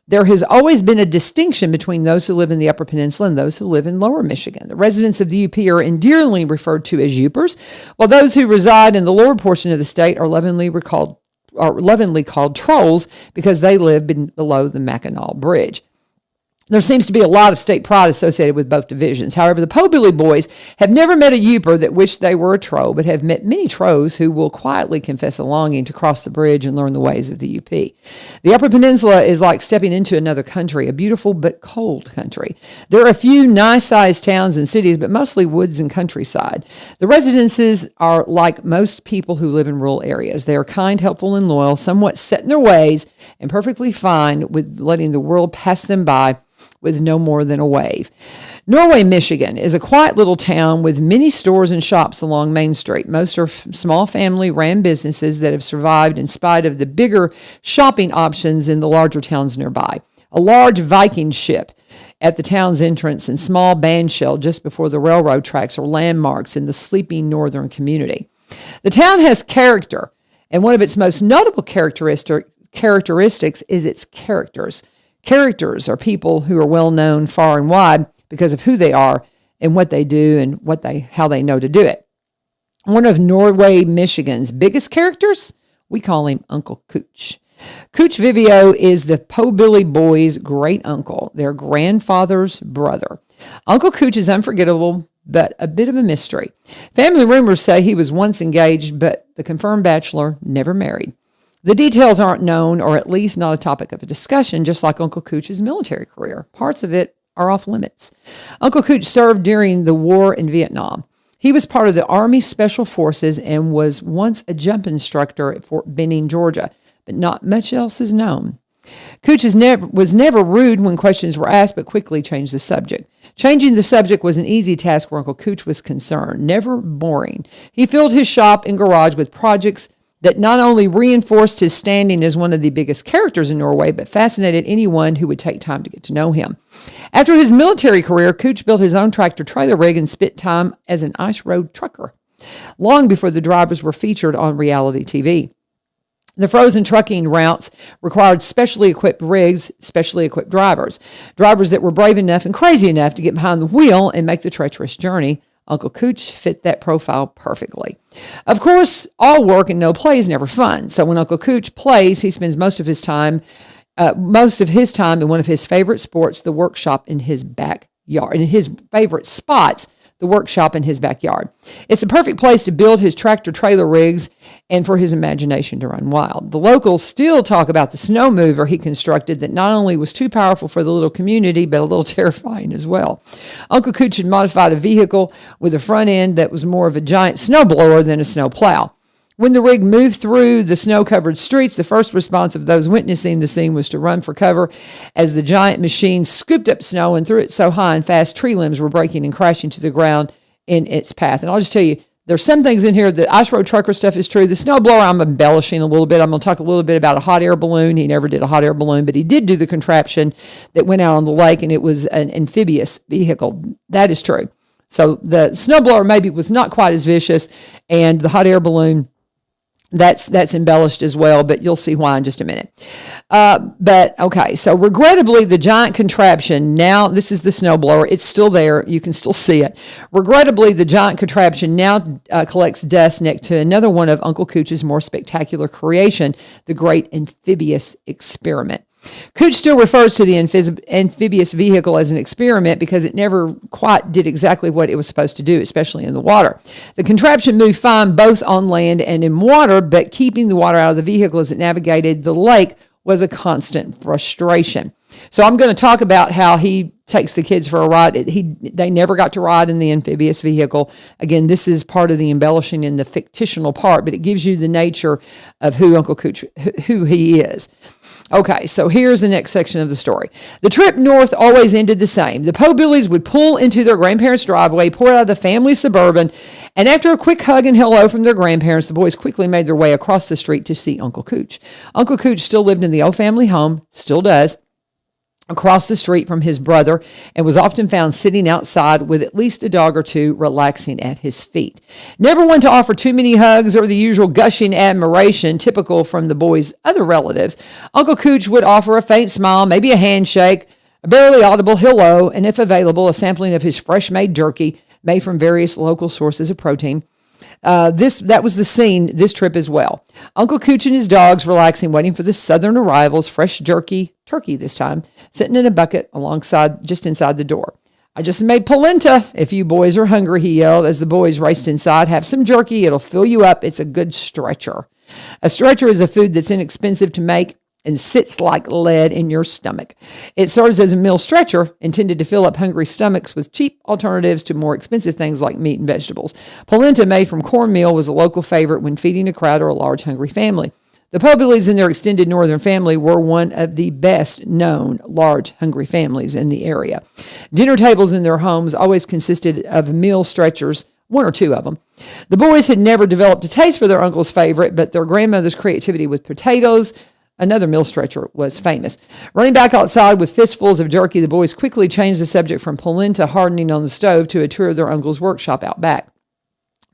there has always been a distinction between those who live in the Upper Peninsula and those who live in Lower Michigan. The residents of the UP are endearingly referred to as Yoopers, while those who reside in the lower portion of the state are lovingly called Trolls because they live below the Mackinac Bridge. There seems to be a lot of state pride associated with both divisions. However, the Poville boys have never met a Yooper that wished they were a Troll, but have met many Trolls who will quietly confess a longing to cross the bridge and learn the ways of the UP. The Upper Peninsula is like stepping into another country, a beautiful but cold country. There are a few nice-sized towns and cities, but mostly woods and countryside. The residences are like most people who live in rural areas. They are kind, helpful, and loyal, somewhat set in their ways, and perfectly fine with letting the world pass them by with no more than a wave. Norway, Michigan is a quiet little town with many stores and shops along Main Street. Most are small family-ran businesses that have survived in spite of the bigger shopping options in the larger towns nearby. A large Viking ship at the town's entrance and small band shell just before the railroad tracks are landmarks in the sleeping northern community. The town has character, and one of its most notable characteristics characteristics is its characters. Characters are people who are well known far and wide because of who they are and what they do and how they know to do it. One of Norway, Michigan's biggest characters, we call him Uncle Cooch. Cooch Vivio is the Po Billy boys' great uncle, their grandfather's brother. Uncle Cooch is unforgettable, but a bit of a mystery. Family rumors say he was once engaged, but the confirmed bachelor never married. The details aren't known, or at least not a topic of a discussion, just like Uncle Cooch's military career. Parts of it are off limits. Uncle Cooch served during the war in Vietnam. He was part of the Army Special Forces and was once a jump instructor at Fort Benning, Georgia, but not much else is known. Cooch was never rude when questions were asked, but quickly changed the subject. Changing the subject was an easy task where Uncle Cooch was concerned, never boring. He filled his shop and garage with projects that not only reinforced his standing as one of the biggest characters in Norway, but fascinated anyone who would take time to get to know him. After his military career, Cooch built his own tractor-trailer rig and spent time as an ice road trucker, long before the drivers were featured on reality TV. The frozen trucking routes required specially equipped rigs, specially equipped drivers that were brave enough and crazy enough to get behind the wheel and make the treacherous journey. Uncle Cooch fit that profile perfectly. Of course, all work and no play is never fun. So when Uncle Cooch plays, he spends most of his time in one of his favorite sports, the workshop in his backyard. In his favorite spots, the workshop in his backyard. It's a perfect place to build his tractor-trailer rigs and for his imagination to run wild. The locals still talk about the snow mover he constructed that not only was too powerful for the little community, but a little terrifying as well. Uncle Cooch had modified a vehicle with a front end that was more of a giant snowblower than a snowplow. When the rig moved through the snow-covered streets, the first response of those witnessing the scene was to run for cover as the giant machine scooped up snow and threw it so high and fast tree limbs were breaking and crashing to the ground in its path. And I'll just tell you, there's some things in here. The ice road trucker stuff is true. The snowblower, I'm embellishing a little bit. I'm going to talk a little bit about a hot air balloon. He never did a hot air balloon, but he did do the contraption that went out on the lake, and it was an amphibious vehicle. That is true. So the snowblower maybe was not quite as vicious, and the hot air balloon, that's embellished as well, but you'll see why in just a minute. But okay, so regrettably, the giant contraption, now this is the snowblower, it's still there, you can still see it. Regrettably, the giant contraption now collects dust next to another one of Uncle Cooch's more spectacular creation, the Great Amphibious Experiment. Cooch still refers to the amphibious vehicle as an experiment because it never quite did exactly what it was supposed to do, especially in the water. The contraption moved fine both on land and in water, but keeping the water out of the vehicle as it navigated the lake was a constant frustration. So I'm going to talk about how he takes the kids for a ride. They never got to ride in the amphibious vehicle. Again, this is part of the embellishing in the fictional part, but it gives you the nature of who Uncle Cooch, who he is. Okay, so here's the next section of the story. The trip north always ended the same. The Po Billies would pull into their grandparents' driveway, pour out of the family Suburban, and after a quick hug and hello from their grandparents, the boys quickly made their way across the street to see Uncle Cooch. Uncle Cooch still lived in the old family home, still does, across the street from his brother, and was often found sitting outside with at least a dog or two relaxing at his feet. Never one to offer too many hugs or the usual gushing admiration typical from the boys' other relatives, Uncle Cooch would offer a faint smile, maybe a handshake, a barely audible hello, and if available, a sampling of his fresh-made jerky made from various local sources of protein. That was the scene this trip as well. Uncle Cooch and his dogs relaxing, waiting for the southern arrivals, fresh jerky, turkey this time, sitting in a bucket just inside the door. I just made polenta. If you boys are hungry, he yelled as the boys raced inside. Have some jerky. It'll fill you up. It's a good stretcher. A stretcher is a food that's inexpensive to make and sits like lead in your stomach. It serves as a meal stretcher intended to fill up hungry stomachs with cheap alternatives to more expensive things like meat and vegetables. Polenta made from cornmeal was a local favorite when feeding a crowd or a large hungry family. The Po Billies and their extended northern family were one of the best known large hungry families in the area. Dinner tables in their homes always consisted of meal stretchers, one or two of them. The boys had never developed a taste for their uncle's favorite, but their grandmother's creativity with potatoes, another meal stretcher, was famous. Running back outside with fistfuls of jerky, the boys quickly changed the subject from polenta hardening on the stove to a tour of their uncle's workshop out back.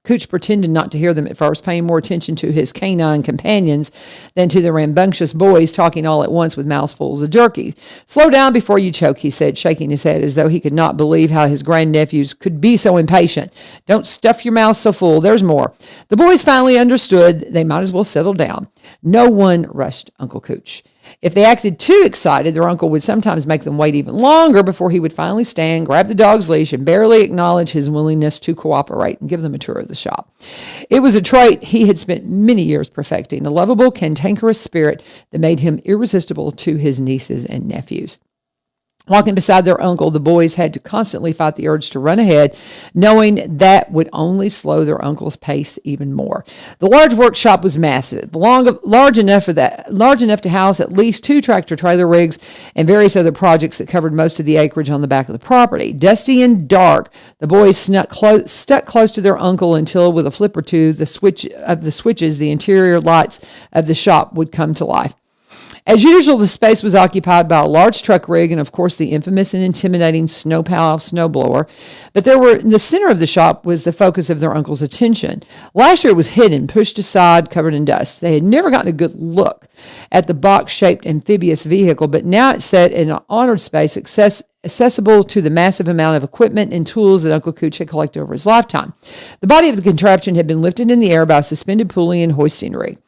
Cooch pretended not to hear them at first, paying more attention to his canine companions than to the rambunctious boys talking all at once with mouthfuls of jerky. "Slow down before you choke," he said, shaking his head as though he could not believe how his grandnephews could be so impatient. "Don't stuff your mouth so full. There's more." The boys finally understood they might as well settle down. No one rushed Uncle Cooch. If they acted too excited, their uncle would sometimes make them wait even longer before he would finally stand, grab the dog's leash, and barely acknowledge his willingness to cooperate and give them a tour of the shop. It was a trait he had spent many years perfecting, a lovable, cantankerous spirit that made him irresistible to his nieces and nephews. Walking beside their uncle, the boys had to constantly fight the urge to run ahead, knowing that would only slow their uncle's pace even more. The large workshop was massive, large enough to house at least 2 tractor-trailer rigs and various other projects that covered most of the acreage on the back of the property. Dusty and dark, the boys stuck close to their uncle until, with a flip or two, the switches, the interior lights of the shop would come to life. As usual, the space was occupied by a large truck rig and, of course, the infamous and intimidating snowplow snowblower. But in the center of the shop was the focus of their uncle's attention. Last year it was hidden, pushed aside, covered in dust. They had never gotten a good look at the box-shaped amphibious vehicle, but now it sat in an honored space accessible to the massive amount of equipment and tools that Uncle Cooch had collected over his lifetime. The body of the contraption had been lifted in the air by a suspended pulley and hoisting rig.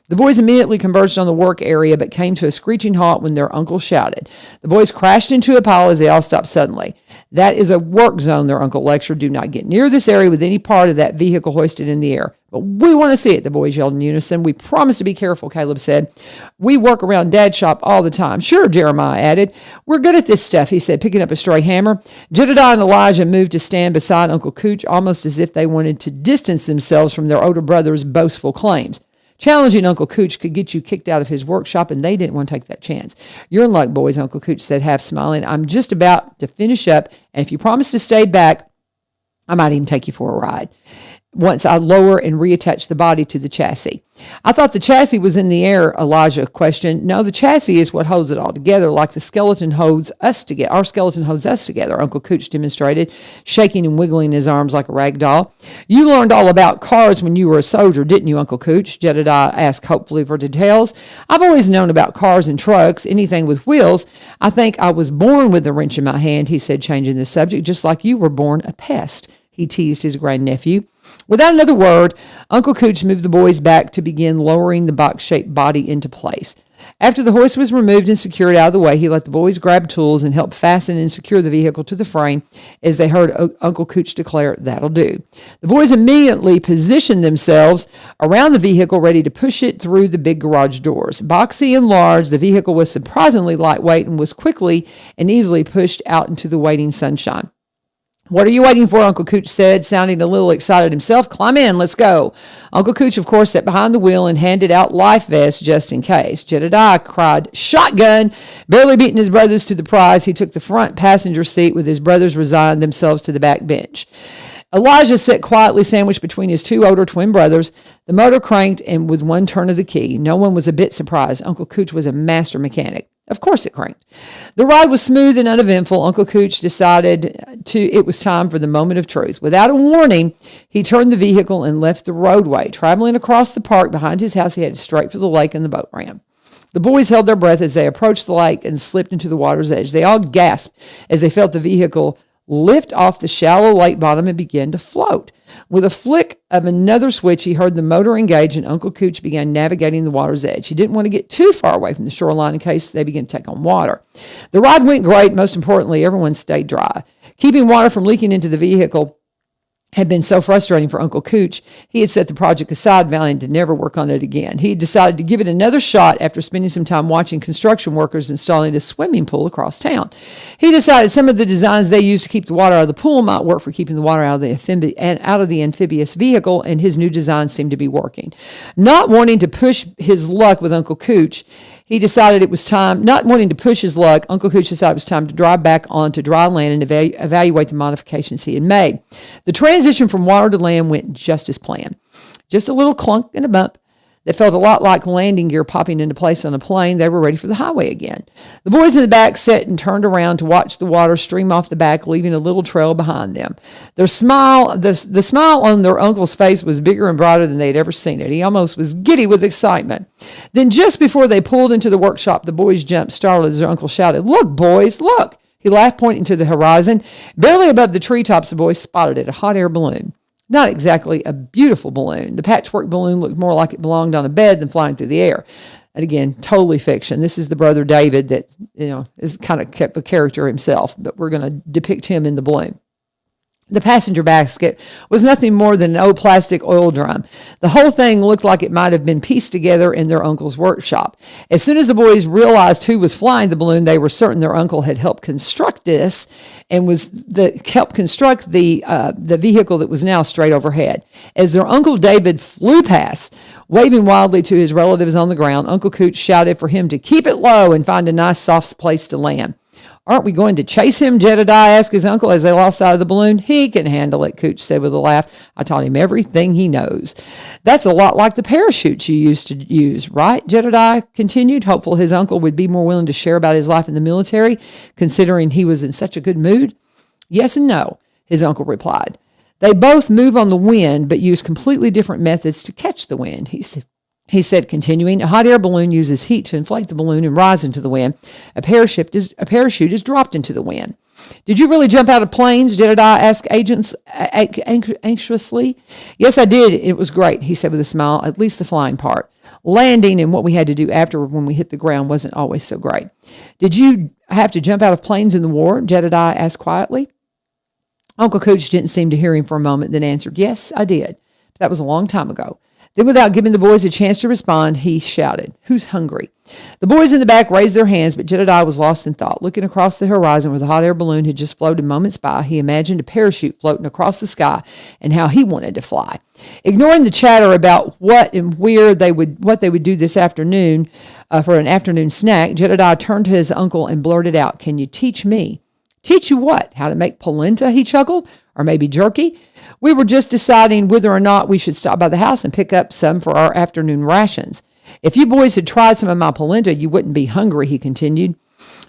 The boys immediately converged on the work area, but came to a screeching halt when their uncle shouted. The boys crashed into a pile as they all stopped suddenly. "That is a work zone," their uncle lectured. "Do not get near this area with any part of that vehicle hoisted in the air." "But we want to see it," the boys yelled in unison. "We promise to be careful," Caleb said. "We work around Dad's shop all the time." "Sure," Jeremiah added. "We're good at this stuff," he said, picking up a stray hammer. Jedediah and Elijah moved to stand beside Uncle Cooch, almost as if they wanted to distance themselves from their older brother's boastful claims. Challenging Uncle Cooch could get you kicked out of his workshop, and they didn't want to take that chance. "You're in luck, boys," Uncle Cooch said, half smiling. "I'm just about to finish up, and if you promise to stay back, I might even take you for a ride once I lower and reattach the body to the chassis." "I thought the chassis was in the air," Elijah questioned. "No, the chassis is what holds it all together, like the skeleton holds us together. Our skeleton holds us together," Uncle Cooch demonstrated, shaking and wiggling his arms like a rag doll. "You learned all about cars when you were a soldier, didn't you, Uncle Cooch?" Jedediah asked hopefully for details. "I've always known about cars and trucks, anything with wheels. I think I was born with a wrench in my hand," he said, changing the subject, "just like you were born a pest," he teased his grandnephew. Without another word, Uncle Cooch moved the boys back to begin lowering the box-shaped body into place. After the hoist was removed and secured out of the way, he let the boys grab tools and help fasten and secure the vehicle to the frame as they heard Uncle Cooch declare, "That'll do." The boys immediately positioned themselves around the vehicle, ready to push it through the big garage doors. Boxy and large, the vehicle was surprisingly lightweight and was quickly and easily pushed out into the waiting sunshine. "What are you waiting for?" Uncle Cooch said, sounding a little excited himself. "Climb in, let's go." Uncle Cooch, of course, sat behind the wheel and handed out life vests just in case. Jedediah cried, "Shotgun!" Barely beating his brothers to the prize, he took the front passenger seat with his brothers resigned themselves to the back bench. Elijah sat quietly sandwiched between his 2 older twin brothers. The motor cranked, and with one turn of the key, no one was a bit surprised. Uncle Cooch was a master mechanic. Of course it cranked. The ride was smooth and uneventful. Uncle Cooch decided it was time for the moment of truth. Without a warning, he turned the vehicle and left the roadway. Traveling across the park behind his house, he headed straight for the lake and the boat ramp. The boys held their breath as they approached the lake and slipped into the water's edge. They all gasped as they felt the vehicle lift off the shallow lake bottom and begin to float. With a flick of another switch, he heard the motor engage, and Uncle Cooch began navigating the water's edge. He didn't want to get too far away from the shoreline in case they began to take on water. The ride went great. Most importantly, everyone stayed dry. Keeping water from leaking into the vehicle had been so frustrating for Uncle Cooch, he had set the project aside, vowing to never work on it again. He had decided to give it another shot after spending some time watching construction workers installing a swimming pool across town. He decided some of the designs they used to keep the water out of the pool might work for keeping the water out of the amphibious vehicle, and his new design seemed to be working. Not wanting to push his luck with Uncle Cooch, Uncle Cooch decided it was time to drive back onto dry land and evaluate the modifications he had made. The transition from water to land went just as planned. Just a little clunk and a bump. that felt a lot like landing gear popping into place on a plane. They were ready for the highway again. The boys in the back sat and turned around to watch the water stream off the back, leaving a little trail behind them. The smile on their uncle's face was bigger and brighter than they had ever seen it. He almost was giddy with excitement. Then just before they pulled into the workshop, the boys jumped, startled as their uncle shouted, "Look, boys, look!" He laughed, pointing to the horizon. Barely above the treetops, the boys spotted it, a hot air balloon. Not exactly a beautiful balloon. The patchwork balloon looked more like it belonged on a bed than flying through the air. And again, totally fiction. This is the brother David that, is kind of kept a character himself, but we're going to depict him in the balloon. The passenger basket was nothing more than an old plastic oil drum. The whole thing looked like it might have been pieced together in their uncle's workshop. As soon as the boys realized who was flying the balloon, they were certain their uncle had helped construct this and helped construct the vehicle that was now straight overhead. As their Uncle David flew past, waving wildly to his relatives on the ground, Uncle Cooch shouted for him to keep it low and find a nice soft place to land. "Aren't we going to chase him?" Jedediah asked his uncle as they lost sight of the balloon. "He can handle it," Cooch said with a laugh. "I taught him everything he knows." "That's a lot like the parachutes you used to use, right?" Jedediah continued, hopeful his uncle would be more willing to share about his life in the military, considering he was in such a good mood. "Yes and no," his uncle replied. "They both move on the wind, but use completely different methods to catch the wind," he said, continuing. "A hot air balloon uses heat to inflate the balloon and rise into the wind. A parachute is dropped into the wind." "Did you really jump out of planes?" Jedediah asked anxiously. "Yes, I did. It was great," he said with a smile, "at least the flying part. Landing and what we had to do after when we hit the ground wasn't always so great." "Did you have to jump out of planes in the war?" Jedediah asked quietly. Uncle Cooch didn't seem to hear him for a moment, then answered, "Yes, I did. But that was a long time ago." Then, without giving the boys a chance to respond, he shouted, "Who's hungry?" The boys in the back raised their hands, but Jedediah was lost in thought. Looking across the horizon where the hot air balloon had just floated moments by, he imagined a parachute floating across the sky and how he wanted to fly. Ignoring the chatter about what and where what they would do this afternoon for an afternoon snack, Jedediah turned to his uncle and blurted out, "Can you teach me?" "Teach you what? How to make polenta?" he chuckled. "Or maybe jerky? We were just deciding whether or not we should stop by the house and pick up some for our afternoon rations. If you boys had tried some of my polenta, you wouldn't be hungry," he continued.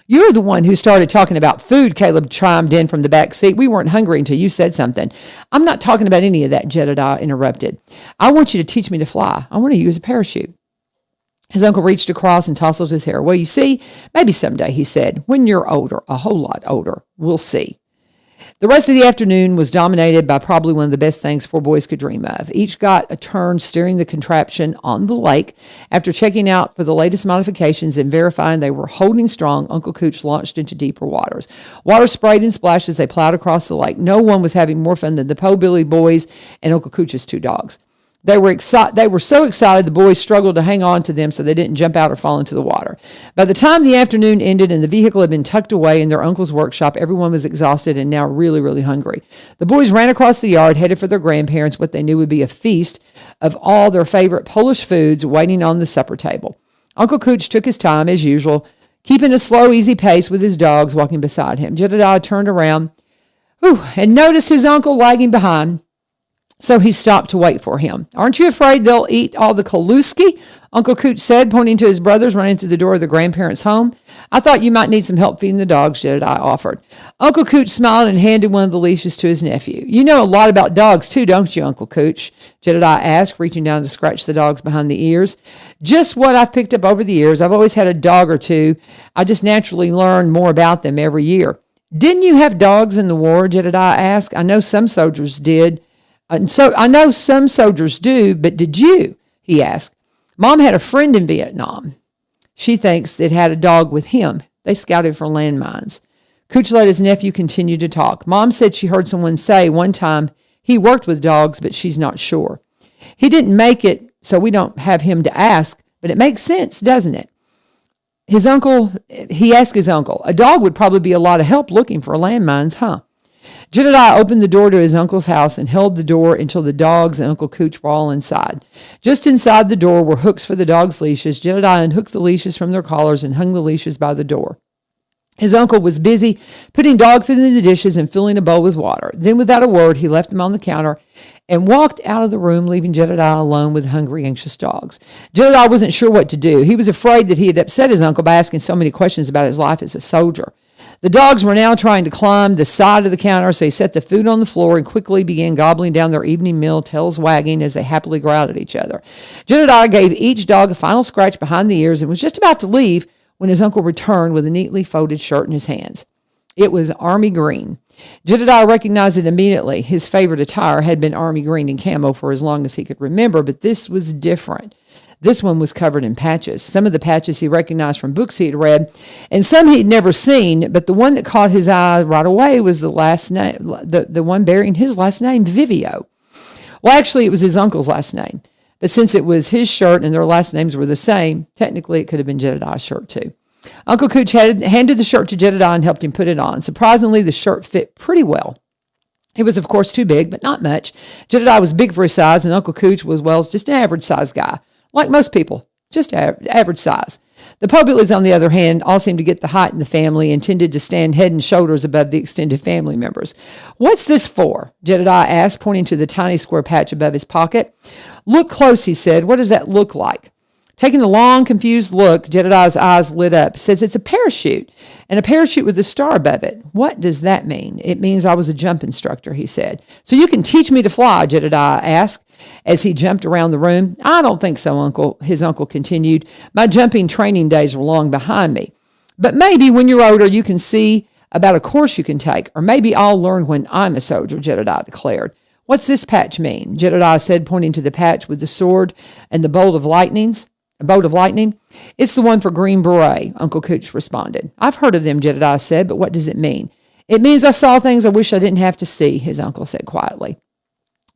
"You're the one who started talking about food," Caleb chimed in from the back seat. "We weren't hungry until you said something." "I'm not talking about any of that," Jedediah interrupted. "I want you to teach me to fly. I want to use a parachute." His uncle reached across and tousled his hair. "Well, you see, maybe someday," he said. "When you're older, a whole lot older. We'll see." The rest of the afternoon was dominated by probably one of the best things four boys could dream of. Each got a turn steering the contraption on the lake. After checking out for the latest modifications and verifying they were holding strong, Uncle Cooch launched into deeper waters. Water sprayed and splashed as they plowed across the lake. No one was having more fun than the Po Billy boys and Uncle Cooch's two dogs. They were so excited the boys struggled to hang on to them so they didn't jump out or fall into the water. By the time the afternoon ended and the vehicle had been tucked away in their uncle's workshop, everyone was exhausted and now really, really hungry. The boys ran across the yard, headed for their grandparents, what they knew would be a feast of all their favorite Polish foods waiting on the supper table. Uncle Cooch took his time, as usual, keeping a slow, easy pace with his dogs walking beside him. Jedediah turned around and noticed his uncle lagging behind. So he stopped to wait for him. "Aren't you afraid they'll eat all the Kaluski?" Uncle Cooch said, pointing to his brothers running through the door of the grandparents' home. "I thought you might need some help feeding the dogs," Jedediah offered. Uncle Cooch smiled and handed one of the leashes to his nephew. "You know a lot about dogs too, don't you, Uncle Cooch?" Jedediah asked, reaching down to scratch the dogs behind the ears. "Just what I've picked up over the years. I've always had a dog or two. I just naturally learn more about them every year." "Didn't you have dogs in the war?" Jedediah asked. "I know some soldiers did. I know some soldiers do, but did you?" he asked. "Mom had a friend in Vietnam. She thinks it had a dog with him. They scouted for landmines." Cooch let his nephew continue to talk. "Mom said she heard someone say one time he worked with dogs, but she's not sure. He didn't make it, so we don't have him to ask, but it makes sense, doesn't it?" He asked his uncle, "A dog would probably be a lot of help looking for landmines, huh?" Jedediah opened the door to his uncle's house and held the door until the dogs and Uncle Cooch were all inside. Just inside the door were hooks for the dogs' leashes. Jedediah unhooked the leashes from their collars and hung the leashes by the door. His uncle was busy putting dog food in the dishes and filling a bowl with water. Then, without a word, he left them on the counter and walked out of the room, leaving Jedediah alone with hungry, anxious dogs. Jedediah wasn't sure what to do. He was afraid that he had upset his uncle by asking so many questions about his life as a soldier. The dogs were now trying to climb the side of the counter, so he set the food on the floor and quickly began gobbling down their evening meal, tails wagging as they happily growled at each other. Jedediah gave each dog a final scratch behind the ears and was just about to leave when his uncle returned with a neatly folded shirt in his hands. It was army green. Jedediah recognized it immediately. His favorite attire had been army green and camo for as long as he could remember, but this was different. This one was covered in patches. Some of the patches he recognized from books he had read, and some he'd never seen, but the one that caught his eye right away was the last name, the one bearing his last name, Vivio. Well, actually, it was his uncle's last name. But since it was his shirt and their last names were the same, technically it could have been Jedediah's shirt too. Uncle Cooch handed the shirt to Jedediah and helped him put it on. Surprisingly, the shirt fit pretty well. It was, of course, too big, but not much. Jedediah was big for his size, and Uncle Cooch was, well, just an average-sized guy. Like most people, just average size. The Pobulas, on the other hand, all seemed to get the height in the family and tended to stand head and shoulders above the extended family members. "What's this for?" Jedediah asked, pointing to the tiny square patch above his pocket. "Look close," he said. "What does that look like?" Taking a long, confused look, Jedediah's eyes lit up. Says it's a parachute, and a parachute with a star above it. "What does that mean?" "It means I was a jump instructor," he said. "So you can teach me to fly?" Jedediah asked as he jumped around the room. "I don't think so, Uncle," his uncle continued. "My jumping training days are long behind me. But maybe when you're older you can see about a course you can take, or maybe I'll learn when I'm a soldier," Jedediah declared. "What's this patch mean?" Jedediah said, pointing to the patch with the sword and the bolt of lightning. "It's the one for Green Beret," Uncle Cooch responded. "I've heard of them," Jedediah said, "but what does it mean?" "It means I saw things I wish I didn't have to see," his uncle said quietly.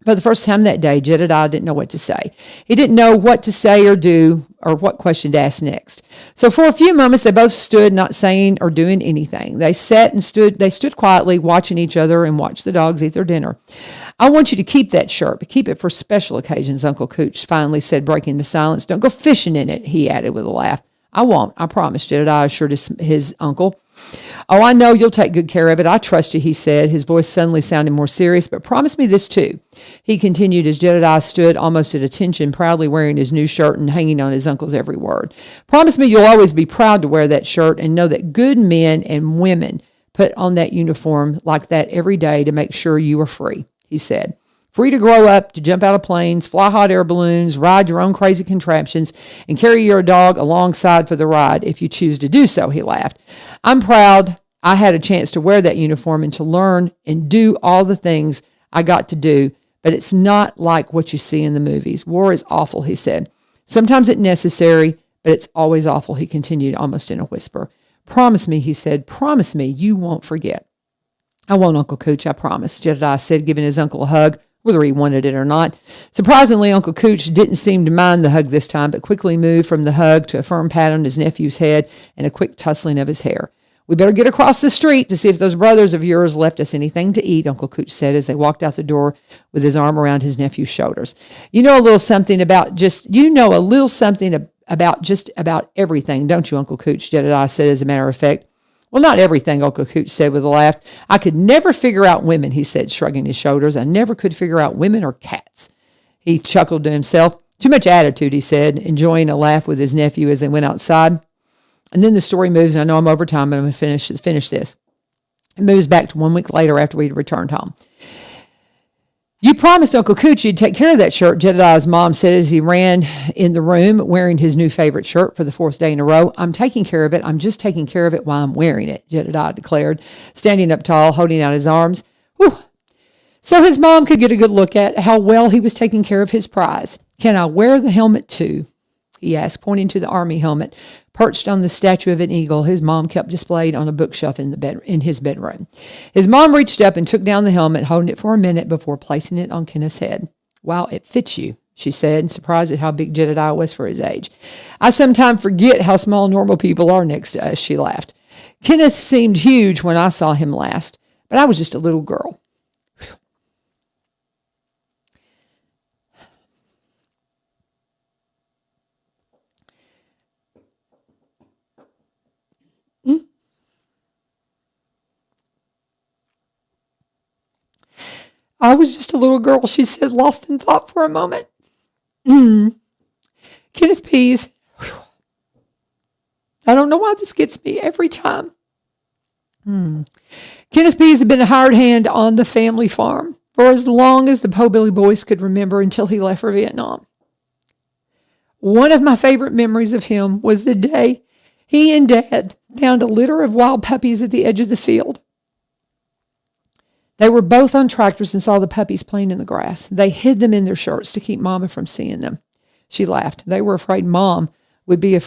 For the first time that day, Jedediah didn't know what to say. He didn't know what to say or do or what question to ask next. So for a few moments, they both stood, not saying or doing anything. They stood quietly, watching each other and watched the dogs eat their dinner. "I want you to keep that shirt, but keep it for special occasions," Uncle Cooch finally said, breaking the silence. "Don't go fishing in it," he added with a laugh. "I won't, I promise," Jedediah assured his uncle. "Oh, I know you'll take good care of it. I trust you," he said, his voice suddenly sounding more serious. "But promise me this, too," he continued as Jedediah stood almost at attention, proudly wearing his new shirt and hanging on his uncle's every word. "Promise me you'll always be proud to wear that shirt and know that good men and women put on that uniform like that every day to make sure you are free," he said. "Free to grow up, to jump out of planes, fly hot air balloons, ride your own crazy contraptions, and carry your dog alongside for the ride if you choose to do so," he laughed. "I'm proud I had a chance to wear that uniform and to learn and do all the things I got to do, but it's not like what you see in the movies. War is awful," he said. "Sometimes it's necessary, but it's always awful," he continued almost in a whisper. "Promise me," he said, "promise me you won't forget." "I won't, Uncle Cooch, I promise," Jedediah said, giving his uncle a hug, whether he wanted it or not. Surprisingly, Uncle Cooch didn't seem to mind the hug this time, but quickly moved from the hug to a firm pat on his nephew's head and a quick tussling of his hair. "We better get across the street to see if those brothers of yours left us anything to eat," Uncle Cooch said as they walked out the door with his arm around his nephew's shoulders. You know a little something about just about everything, don't you, Uncle Cooch?" Jedediah said as a matter of fact. "Well, not everything," Uncle Cooch said with a laugh. "I could never figure out women," he said, shrugging his shoulders. "I never could figure out women or cats." He chuckled to himself. "Too much attitude," he said, enjoying a laugh with his nephew as they went outside. And then the story moves, and I know I'm over time, but I'm going to finish this. It moves back to 1 week later after we'd returned home. "You promised Uncle Cooch you'd take care of that shirt," Jedediah's mom said as he ran in the room wearing his new favorite shirt for the 4th day in a row. "I'm taking care of it. I'm just taking care of it while I'm wearing it," Jedediah declared, standing up tall, holding out his arms. Whew. So his mom could get a good look at how well he was taking care of his prize. "Can I wear the helmet too?" he asked, pointing to the army helmet perched on the statue of an eagle his mom kept displayed on a bookshelf in his bedroom. His mom reached up and took down the helmet, holding it for a minute before placing it on Kenneth's head. "Wow, it fits you," she said, surprised at how big Jedediah was for his age. "I sometimes forget how small normal people are next to us," she laughed. "Kenneth seemed huge when I saw him last, but I was just a little girl." I was just a little girl, she said, lost in thought for a moment. Kenneth Pease. I don't know why this gets me every time. Kenneth Pease had been a hired hand on the family farm for as long as the Po-Billy boys could remember until he left for Vietnam. One of my favorite memories of him was the day he and Dad found a litter of wild puppies at the edge of the field. They were both on tractors and saw the puppies playing in the grass. They hid them in their shirts to keep Mama from seeing them. She laughed. They were afraid Mom would be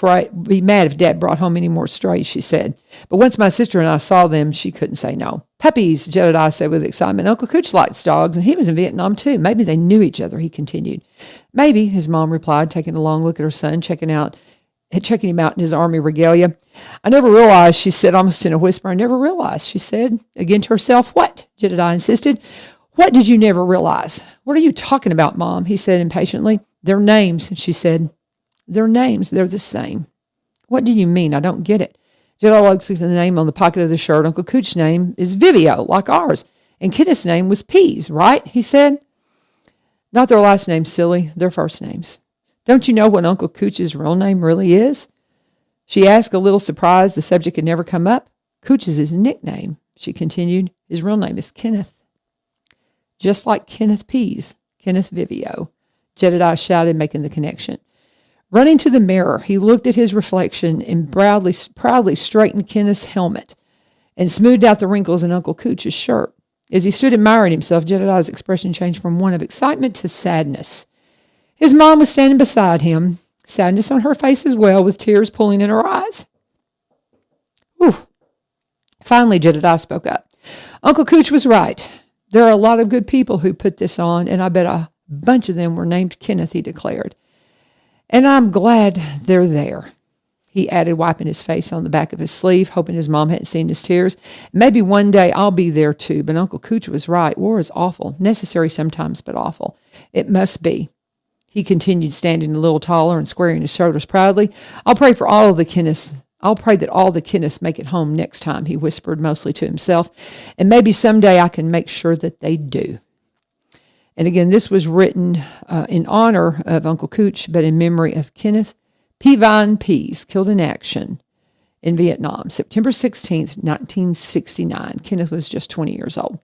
mad if Dad brought home any more strays, she said. But once my sister and I saw them, she couldn't say no. Puppies, Jedediah said with excitement. Uncle Cooch likes dogs, and he was in Vietnam too. Maybe they knew each other, he continued. Maybe, his mom replied, taking a long look at her son, checking him out in his army regalia. I never realized, she said almost in a whisper. I never realized, she said, again to herself. What? Jedediah insisted. What did you never realize? What are you talking about, Mom? He said impatiently. Their names, she said. Their names, they're the same. What do you mean? I don't get it. Jedediah looked at the name on the pocket of the shirt. Uncle Cooch's name is Vivio, like ours. And Kenneth's name was Pease, right? He said. Not their last names, silly. Their first names. Don't you know what Uncle Cooch's real name really is? She asked, a little surprised the subject had never come up. Cooch is his nickname, she continued. His real name is Kenneth. Just like Kenneth Pease, Kenneth Vivio. Jedediah shouted, making the connection. Running to the mirror, he looked at his reflection and proudly straightened Kenneth's helmet and smoothed out the wrinkles in Uncle Cooch's shirt. As he stood admiring himself, Jedediah's expression changed from one of excitement to sadness. His mom was standing beside him, sadness on her face as well, with tears pooling in her eyes. Whew. Finally, Jedediah spoke up. Uncle Cooch was right. There are a lot of good people who put this on, and I bet a bunch of them were named Kenneth, he declared. And I'm glad they're there, he added, wiping his face on the back of his sleeve, hoping his mom hadn't seen his tears. Maybe one day I'll be there too, but Uncle Cooch was right. War is awful, necessary sometimes, but awful. It must be. He continued, standing a little taller and squaring his shoulders proudly. I'll pray that all the Kenneths make it home next time, he whispered, mostly to himself. And maybe someday I can make sure that they do. And again, this was written in honor of Uncle Cooch, but in memory of Kenneth Peavine Pease, killed in action in Vietnam, September 16th, 1969. Kenneth was just 20 years old.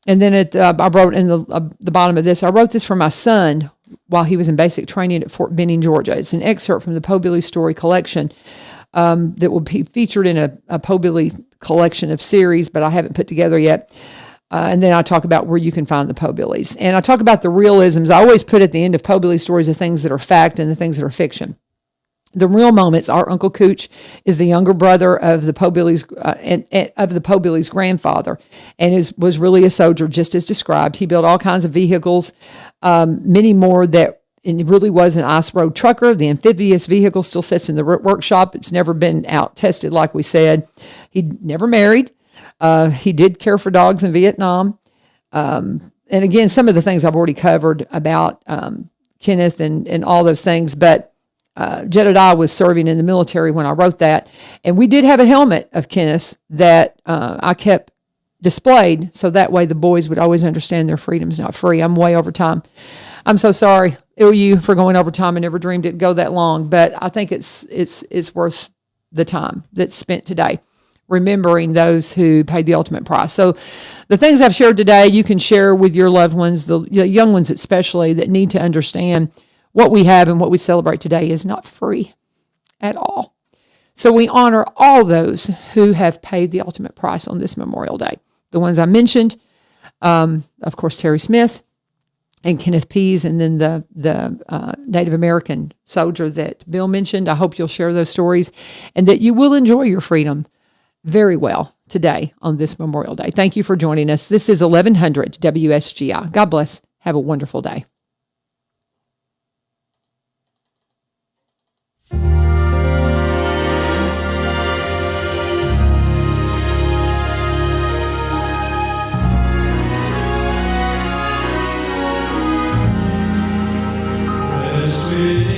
And then I wrote in the bottom of this, I wrote this for my son while he was in basic training at Fort Benning, Georgia. It's an excerpt from the Po-Billy Story collection that will be featured in a Po-Billy collection of series, but I haven't put together yet. And then I talk about where you can find the Po-Billies. And I talk about the realisms. I always put at the end of Po-Billy stories the things that are fact and the things that are fiction. The real moments are Uncle Cooch is the younger brother of the Po-Billies of the Po-Billies' grandfather, and was really a soldier, just as described. He built all kinds of vehicles, many more that. And it really was an ice road trucker. The amphibious vehicle still sits in the workshop. It's never been out tested, like we said. He never married. He did care for dogs in Vietnam. And again, some of the things I've already covered about Kenneth and all those things. But Jedediah was serving in the military when I wrote that. And we did have a helmet of Kenneth's that I kept displayed, so that way the boys would always understand their freedom's not free. I'm way over time. I'm so sorry, ILU, for going over time. I never dreamed it'd go that long, but I think it's worth the time that's spent today, remembering those who paid the ultimate price. So the things I've shared today, you can share with your loved ones, the young ones especially, that need to understand what we have and what we celebrate today is not free at all. So we honor all those who have paid the ultimate price on this Memorial Day. The ones I mentioned, of course, Terry Smith and Kenneth Pease, and then the Native American soldier that Bill mentioned. I hope you'll share those stories and that you will enjoy your freedom very well today on this Memorial Day. Thank you for joining us. This is 1100 WSGI. God bless. Have a wonderful day. Rest